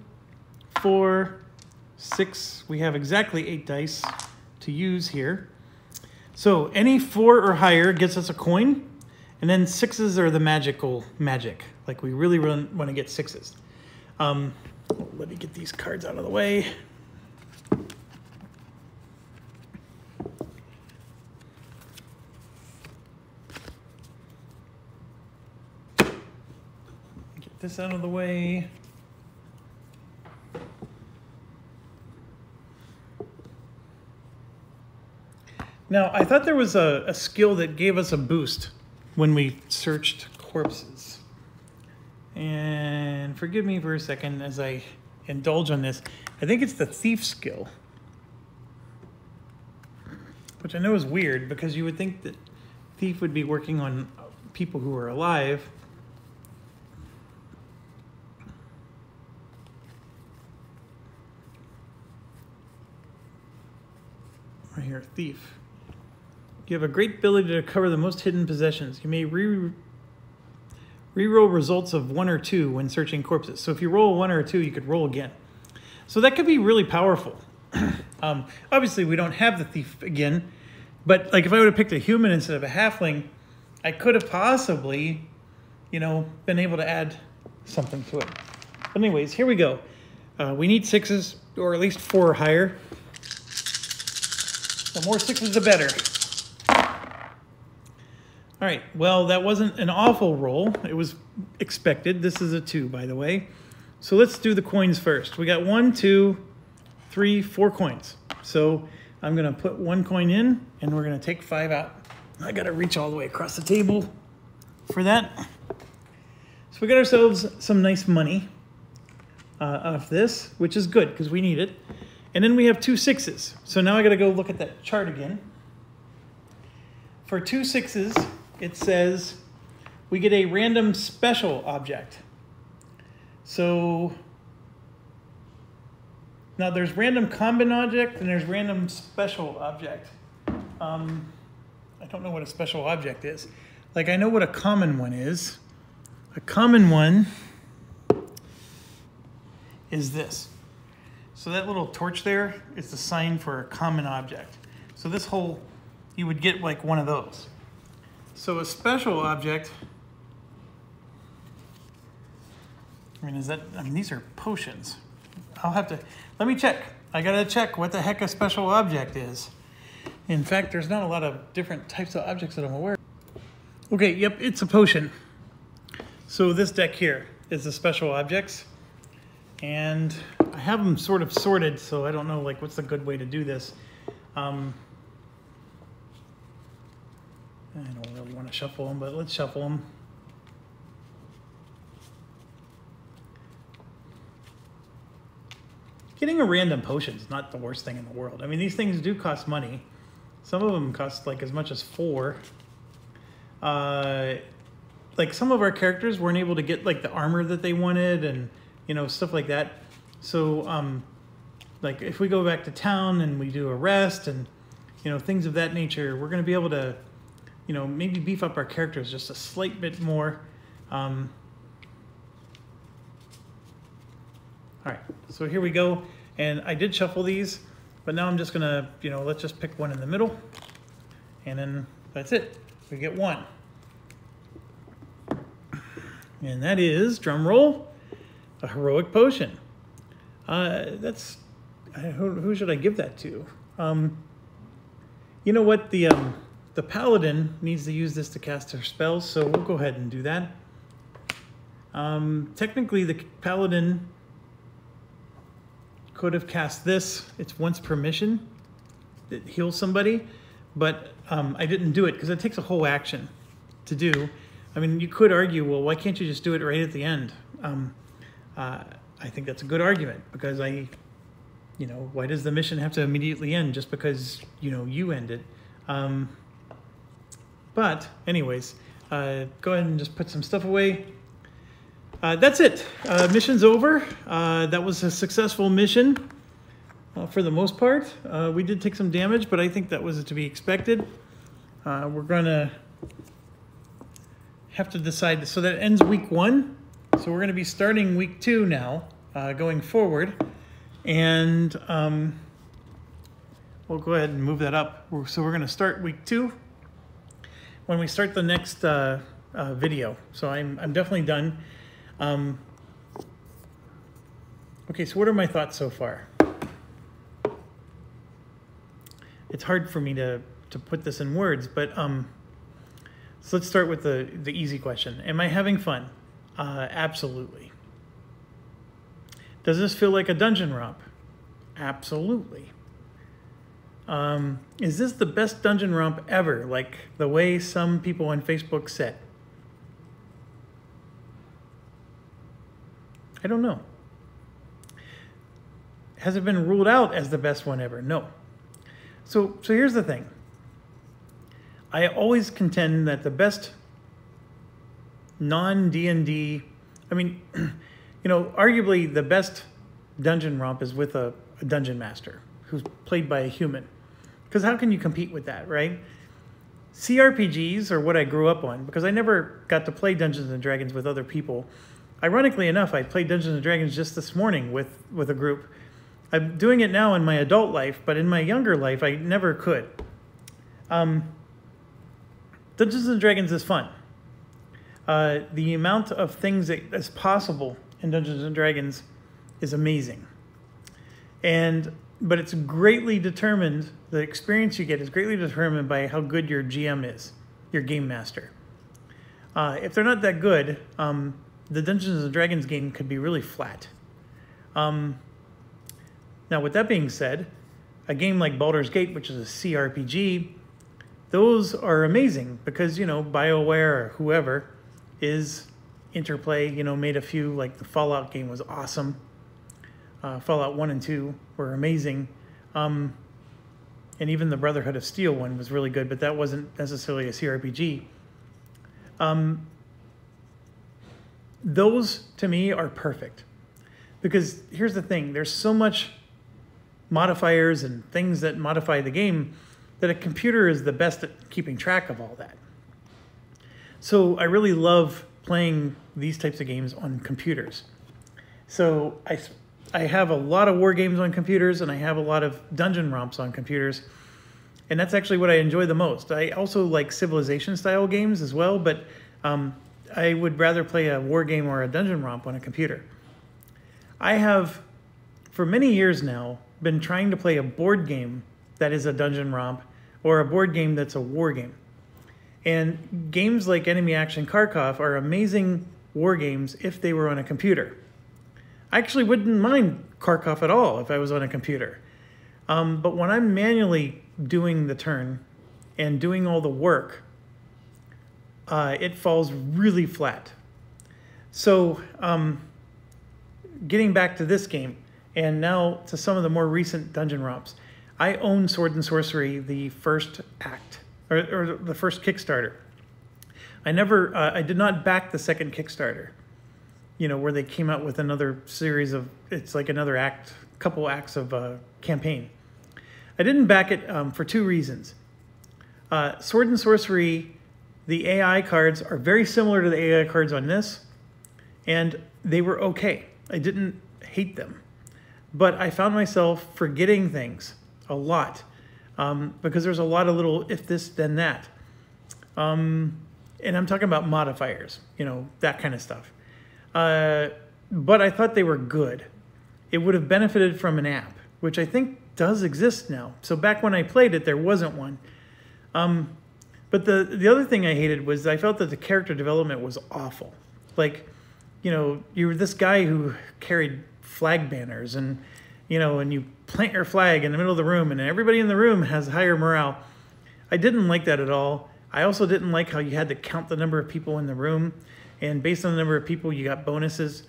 4, 6. We have exactly 8 dice to use here. So any 4 or higher gets us a coin, and then 6s are the magic. Like we really want to get 6s. Let me get these cards out of the way. Get this out of the way. Now, I thought there was a skill that gave us a boost when we searched corpses. And forgive me for a second as I indulge on this. I think it's the thief skill. Which I know is weird because you would think that thief would be working on people who are alive. Right here, thief. You have a great ability to cover the most hidden possessions. You may reroll results of 1 or 2 when searching corpses. So if you roll a 1 or a 2, you could roll again. So that could be really powerful. Obviously, we don't have the thief again, but like if I would have picked a human instead of a halfling, I could have possibly, been able to add something to it. But anyways, here we go. We need 6s, or at least 4 or higher. The more 6s, the better. All right, well, that wasn't an awful roll. It was expected. This is a 2, by the way. So let's do the coins first. We got 1, 2, 3, 4 coins. So I'm going to put 1 coin in, and we're going to take 5 out. I got to reach all the way across the table for that. So we got ourselves some nice money off this, which is good because we need it. And then we have 2 6s. So now I got to go look at that chart again. For 2 6s, it says we get a random special object. So now there's random common object and there's random special object. I don't know what a special object is. Like I know what a common one is. A common one is this. So that little torch there is the sign for a common object. So this whole, you would get like one of those. So a special object, I mean, these are potions. I'll have to, let me check. I gotta check what the heck a special object is. In fact, there's not a lot of different types of objects that I'm aware of. Okay, yep, it's a potion. So this deck here is the special objects. And I have them sort of sorted, so I don't know like what's the good way to do this. I don't really want to shuffle them, but let's shuffle them. Getting a random potion is not the worst thing in the world. I mean, these things do cost money. Some of them cost like as much as 4. Like some of our characters weren't able to get like the armor that they wanted and, you know, stuff like that. So, like if we go back to town and we do a rest and, you know, things of that nature, we're going to be able to, you know, maybe beef up our characters just a slight bit more. All right, so here we go. And I did shuffle these, but now I'm just going to, you know, let's just pick one in the middle. And then that's it. We get one. And that is, drum roll, a heroic potion. Who should I give that to? You know what? The paladin needs to use this to cast her spells, so we'll go ahead and do that. Technically, the paladin could have cast this. It's once per mission. It heals somebody, but I didn't do it because it takes a whole action to do. I mean, you could argue, well, why can't you just do it right at the end? I think that's a good argument because you know, why does the mission have to immediately end just because, you know, you end it? But anyways, go ahead and just put some stuff away. That's it. Mission's over. That was a successful mission for the most part. We did take some damage, but I think that was to be expected. We're gonna have to decide. So that ends week 1. So we're gonna be starting week 2 now, going forward. And we'll go ahead and move that up. So we're gonna start week 2 when we start the next video. So I'm definitely done. Okay, so what are my thoughts so far? It's hard for me to put this in words, but so let's start with the easy question. Am I having fun? Absolutely. Does this feel like a dungeon romp? Absolutely. Is this the best dungeon romp ever, like the way some people on Facebook said? I don't know. Has it been ruled out as the best one ever? No. So here's the thing. I always contend that the best non-D&D, I mean, you know, arguably the best dungeon romp is with a dungeon master who's played by a human. Because how can you compete with that, right? CRPGs are what I grew up on because I never got to play Dungeons & Dragons with other people. Ironically enough, I played Dungeons & Dragons just this morning with a group. I'm doing it now in my adult life, but in my younger life, I never could. Dungeons & Dragons is fun. The amount of things that is possible in Dungeons & Dragons is amazing. But it's greatly determined, the experience you get is greatly determined by how good your GM is, your game master. If they're not that good, the Dungeons & Dragons game could be really flat. Now, with that being said, a game like Baldur's Gate, which is a CRPG, those are amazing because, you know, BioWare or whoever is Interplay, you know, made a few, like the Fallout game was awesome. Fallout 1 and 2 were amazing. And even the Brotherhood of Steel one was really good, but that wasn't necessarily a CRPG. Those, to me, are perfect. Because here's the thing, there's so much modifiers and things that modify the game that a computer is the best at keeping track of all that. So I really love playing these types of games on computers. So I have a lot of war games on computers, and I have a lot of dungeon romps on computers. And that's actually what I enjoy the most. I also like Civilization-style games as well, but I would rather play a war game or a dungeon romp on a computer. I have, for many years now, been trying to play a board game that is a dungeon romp or a board game that's a war game. And games like Enemy Action Kharkov are amazing war games if they were on a computer. I actually wouldn't mind Kharkov at all if I was on a computer. But when I'm manually doing the turn and doing all the work, it falls really flat. So getting back to this game, and now to some of the more recent dungeon romps, I own Sword and Sorcery, the first act, or the first Kickstarter. I did not back the second Kickstarter, where they came out with another series of, it's like another act, couple acts of campaign. I didn't back it for two reasons. Sword and Sorcery, the AI cards are very similar to the AI cards on this, and they were okay. I didn't hate them. But I found myself forgetting things a lot because there's a lot of little if this, then that. And I'm talking about modifiers, that kind of stuff. But I thought they were good. It would have benefited from an app, which I think does exist now. So back when I played it, there wasn't one. But the other thing I hated was I felt that the character development was awful. Like, you were this guy who carried flag banners and, and you plant your flag in the middle of the room and everybody in the room has higher morale. I didn't like that at all. I also didn't like how you had to count the number of people in the room, and based on the number of people, you got bonuses.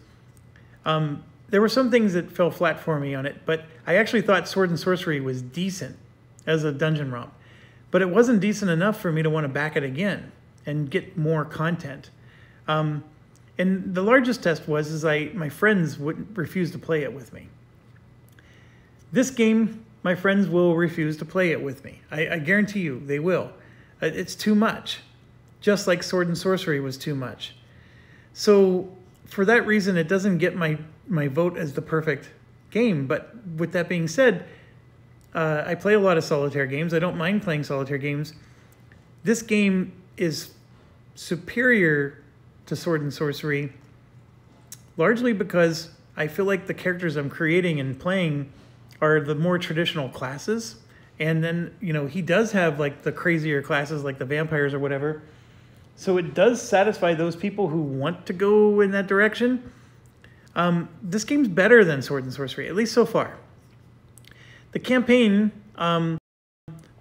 There were some things that fell flat for me on it, but I actually thought Sword and Sorcery was decent as a dungeon romp. But it wasn't decent enough for me to want to back it again and get more content. And the largest test was my friends wouldn't refuse to play it with me. This game, my friends will refuse to play it with me. I guarantee you they will. It's too much, just like Sword and Sorcery was too much. So for that reason, it doesn't get my vote as the perfect game. But with that being said, I play a lot of solitaire games. I don't mind playing solitaire games. This game is superior to Sword and Sorcery, largely because I feel like the characters I'm creating and playing are the more traditional classes. And then, he does have like the crazier classes like the vampires or whatever. So it does satisfy those people who want to go in that direction. This game's better than Sword and Sorcery, at least so far. The campaign, the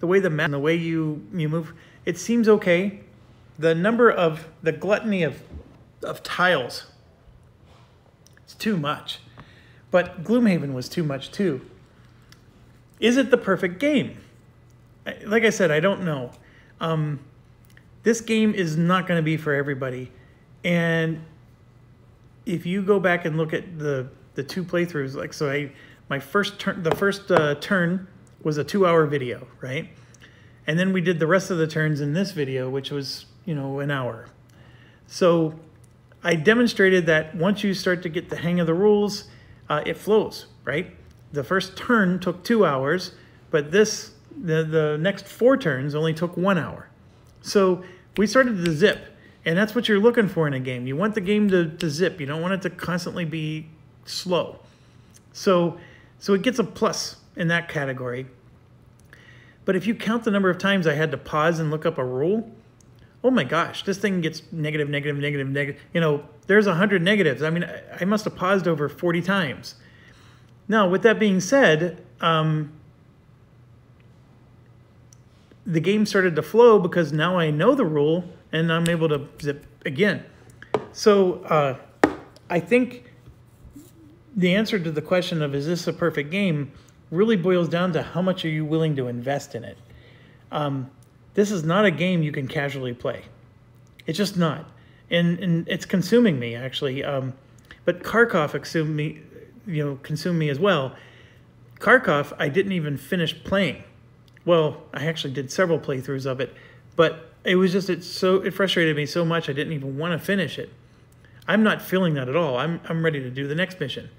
way the map and the way you move, it seems okay. The gluttony of tiles, it's too much. But Gloomhaven was too much too. Is it the perfect game? Like I said, I don't know. This game is not going to be for everybody. And if you go back and look at the two playthroughs, like my first turn, the first turn was a 2-hour video, right? And then we did the rest of the turns in this video, which was, an hour. So I demonstrated that once you start to get the hang of the rules, it flows, right? The first turn took 2 hours, but the next 4 turns only took 1 hour. So we started to zip, and that's what you're looking for in a game. You want the game to zip. You don't want it to constantly be slow. So it gets a plus in that category. But if you count the number of times I had to pause and look up a rule, oh my gosh, this thing gets negative, negative, negative, negative. There's 100 negatives. I mean, I must have paused over 40 times. Now, with that being said, the game started to flow because now I know the rule and I'm able to zip again. So I think the answer to the question of is this a perfect game really boils down to how much are you willing to invest in it. This is not a game you can casually play. It's just not. And it's consuming me, actually. But Kharkov consumed me as well. Kharkov, I didn't even finish playing. Well, I actually did several playthroughs of it, but it was just, it frustrated me so much I didn't even want to finish it. I'm not feeling that at all. I'm ready to do the next mission.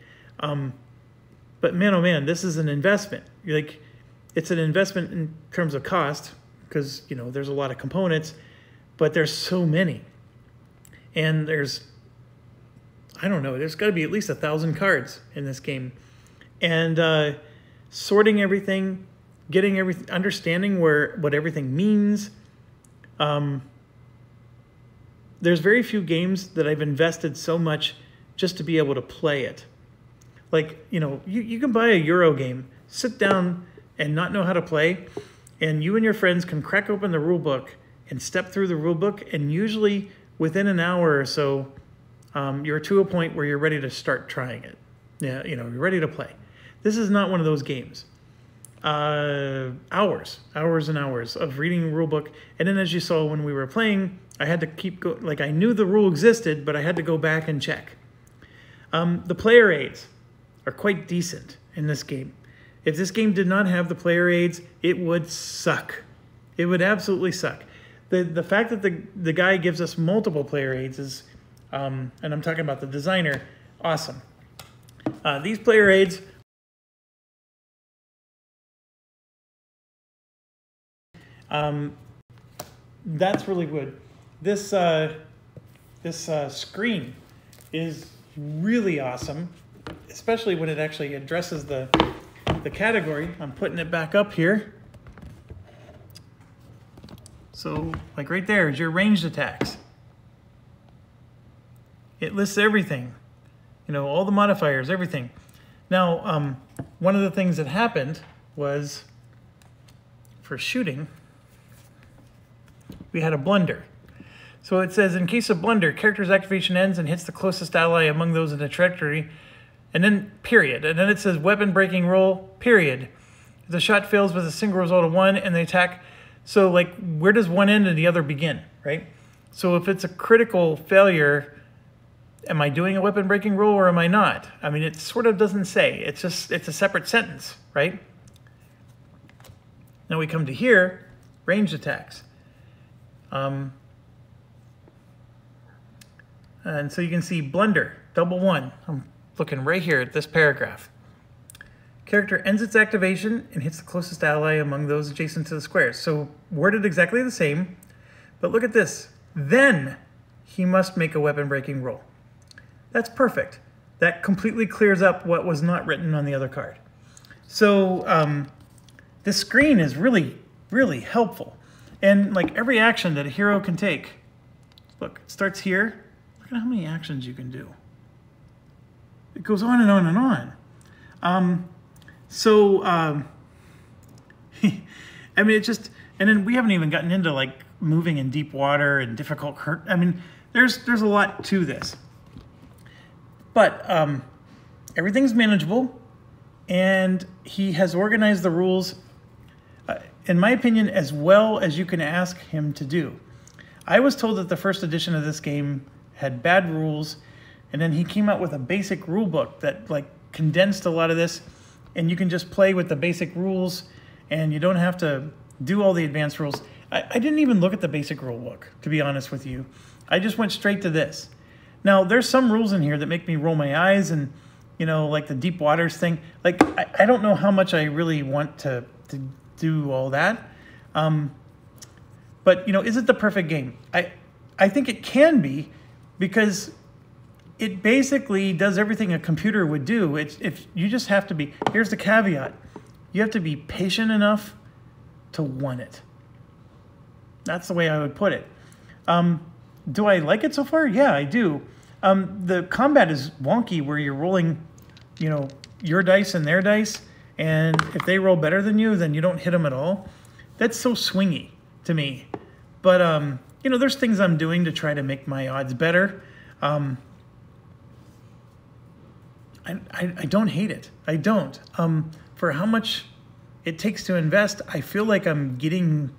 But man, oh man, this is an investment. Like, it's an investment in terms of cost because, you know, there's a lot of components, but there's so many. And there's, I don't know, there's got to be at least 1,000 cards in this game. And sorting everything, getting everything, understanding what everything means. There's very few games that I've invested so much just to be able to play it. Like, you know, you can buy a Euro game, sit down and not know how to play, and you and your friends can crack open the rule book and step through the rule book, and usually within an hour or so, you're to a point where you're ready to start trying it. Yeah, you know, you're ready to play. This is not one of those games. Hours and hours of reading the rule book, and then as you saw when we were playing, I had to keep going. Like, I knew the rule existed, but I had to go back and check. The player aids are quite decent in this game. If this game did not have the player aids, it would suck. It would absolutely suck. The fact that the guy gives us multiple player aids is, and I'm talking about the designer, awesome. These player aids that's really good. This screen is really awesome, especially when it actually addresses the category. I'm putting it back up here. So, like right there is your ranged attacks. It lists everything, you know, all the modifiers, everything. Now, one of the things that happened was for shooting, we had a blunder. So it says, in case of blunder, character's activation ends and hits the closest ally among those in the trajectory, and then period. And then it says weapon breaking roll, period. If the shot fails with a single result of 1 and the attack, so like, where does one end and the other begin, right? So if it's a critical failure, am I doing a weapon breaking roll or am I not? I mean, it sort of doesn't say. It's just, it's a separate sentence, right? Now we come to here, ranged attacks. And so you can see blunder, double 1. I'm looking right here at this paragraph. Character ends its activation and hits the closest ally among those adjacent to the squares. So worded exactly the same, but look at this. Then he must make a weapon breaking roll. That's perfect. That completely clears up what was not written on the other card. So this screen is really, really helpful. And like every action that a hero can take, look, it starts here. Look at how many actions you can do. It goes on and on and on. I mean, it just, and then we haven't even gotten into like moving in deep water and difficult, I mean, there's a lot to this. But everything's manageable, and he has organized the rules, in my opinion, as well as you can ask him to do. I was told that the first edition of this game had bad rules, and then he came out with a basic rule book that like condensed a lot of this, and you can just play with the basic rules, and you don't have to do all the advanced rules. I didn't even look at the basic rule book, to be honest with you. I just went straight to this. Now, there's some rules in here that make me roll my eyes, and, you know, like the deep waters thing. Like, I don't know how much I really want to do all that. But, you know, is it the perfect game? I think it can be, because it basically does everything a computer would do. If you just have to be, here's the caveat, you have to be patient enough to want it. That's the way I would put it. Do I like it so far? Yeah, I do. The combat is wonky, where you're rolling, you know, your dice and their dice, and if they roll better than you, then you don't hit them at all. That's so swingy to me. But, you know, there's things I'm doing to try to make my odds better. I don't hate it. I don't. For how much it takes to invest, I feel like I'm getting...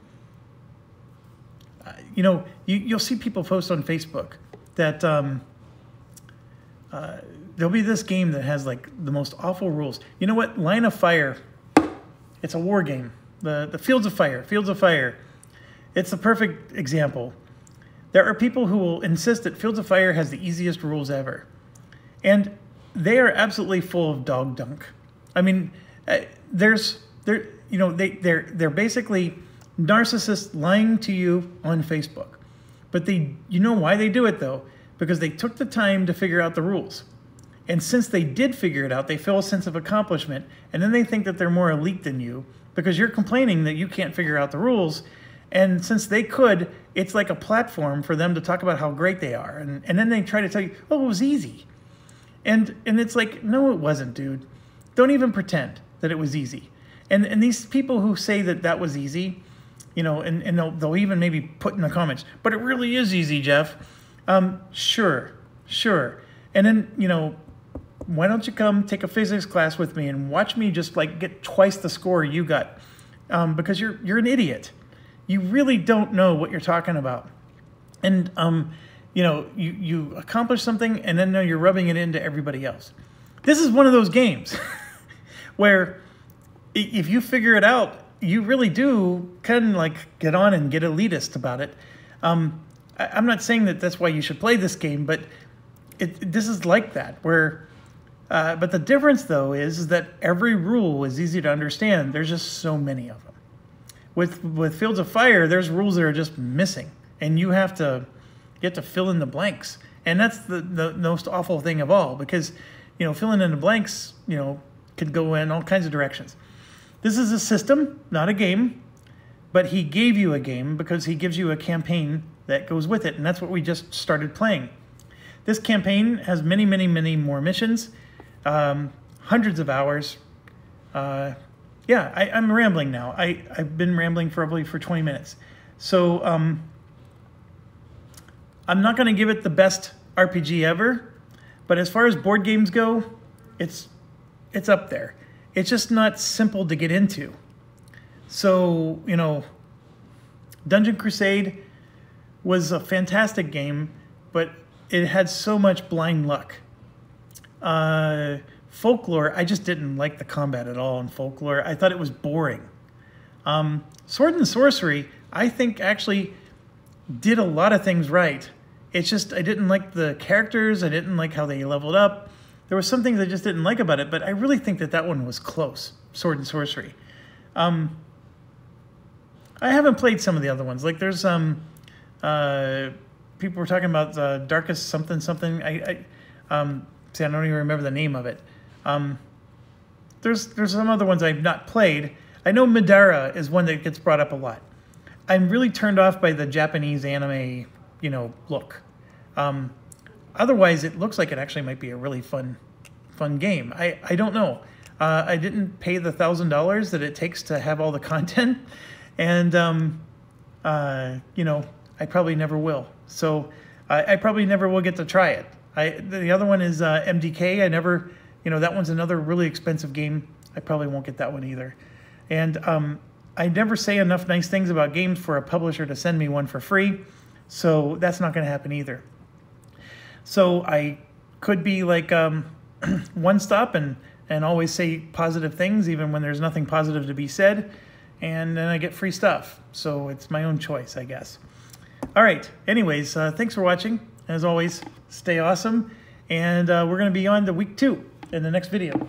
you know, you'll see people post on Facebook that there'll be this game that has like the most awful rules. You know what? Line of Fire. It's a war game. The Fields of Fire. Fields of Fire. It's the perfect example. There are people who will insist that Fields of Fire has the easiest rules ever. And they are absolutely full of dog dunk. I mean, they're basically narcissists lying to you on Facebook. But you know why they do it though? Because they took the time to figure out the rules. And since they did figure it out, they feel a sense of accomplishment, and then they think that they're more elite than you because you're complaining that you can't figure out the rules. And since they could, it's like a platform for them to talk about how great they are. And then they try to tell you, oh, it was easy. And it's like, no, it wasn't, dude. Don't even pretend that it was easy. And these people who say that that was easy, you know, and they'll even maybe put in the comments, but it really is easy, Jeff. Sure. And then, you know, why don't you come take a physics class with me and watch me just like get twice the score you got? Because you're an idiot. You really don't know what you're talking about. And, you know, you accomplish something and then you're rubbing it into everybody else. This is one of those games where if you figure it out, you really do kind of like get on and get elitist about it. I'm not saying that that's why you should play this game, but this is like that, where, but the difference though is that every rule is easy to understand. There's just so many of them. With Fields of Fire, there's rules that are just missing, and you have to fill in the blanks. And that's the most awful thing of all, because, you know, filling in the blanks, you know, could go in all kinds of directions. This is a system, not a game, but he gave you a game because he gives you a campaign that goes with it, and that's what we just started playing. This campaign has many, many, many more missions, hundreds of hours. Yeah, I'm rambling now. I've been rambling probably for 20 minutes. So I'm not going to give it the best RPG ever, but as far as board games go, it's up there. It's just not simple to get into. So, you know, Dungeon Crusade was a fantastic game, but it had so much blind luck. Folklore, I just didn't like the combat at all in Folklore. I thought it was boring. Sword and Sorcery, I think actually did a lot of things right. It's just I didn't like the characters. I didn't like how they leveled up. There were some things I just didn't like about it, but I really think that that one was close, Sword and Sorcery. I haven't played some of the other ones. Like there's people were talking about Darkest something. See, I don't even remember the name of it. There's some other ones I've not played. I know Madara is one that gets brought up a lot. I'm really turned off by the Japanese anime, you know, look. Otherwise, it looks like it actually might be a really fun game. I don't know. I didn't pay the $1,000 that it takes to have all the content, and you know, I probably never will. So I probably never will get to try it. The other one is MDK. I never, you know, that one's another really expensive game. I probably won't get that one either. And I never say enough nice things about games for a publisher to send me one for free. So that's not going to happen either. So I could be like one stop and always say positive things even when there's nothing positive to be said. And then I get free stuff. So it's my own choice, I guess. All right. Anyways, thanks for watching. As always, stay awesome. And we're going to be on to week 2 in the next video.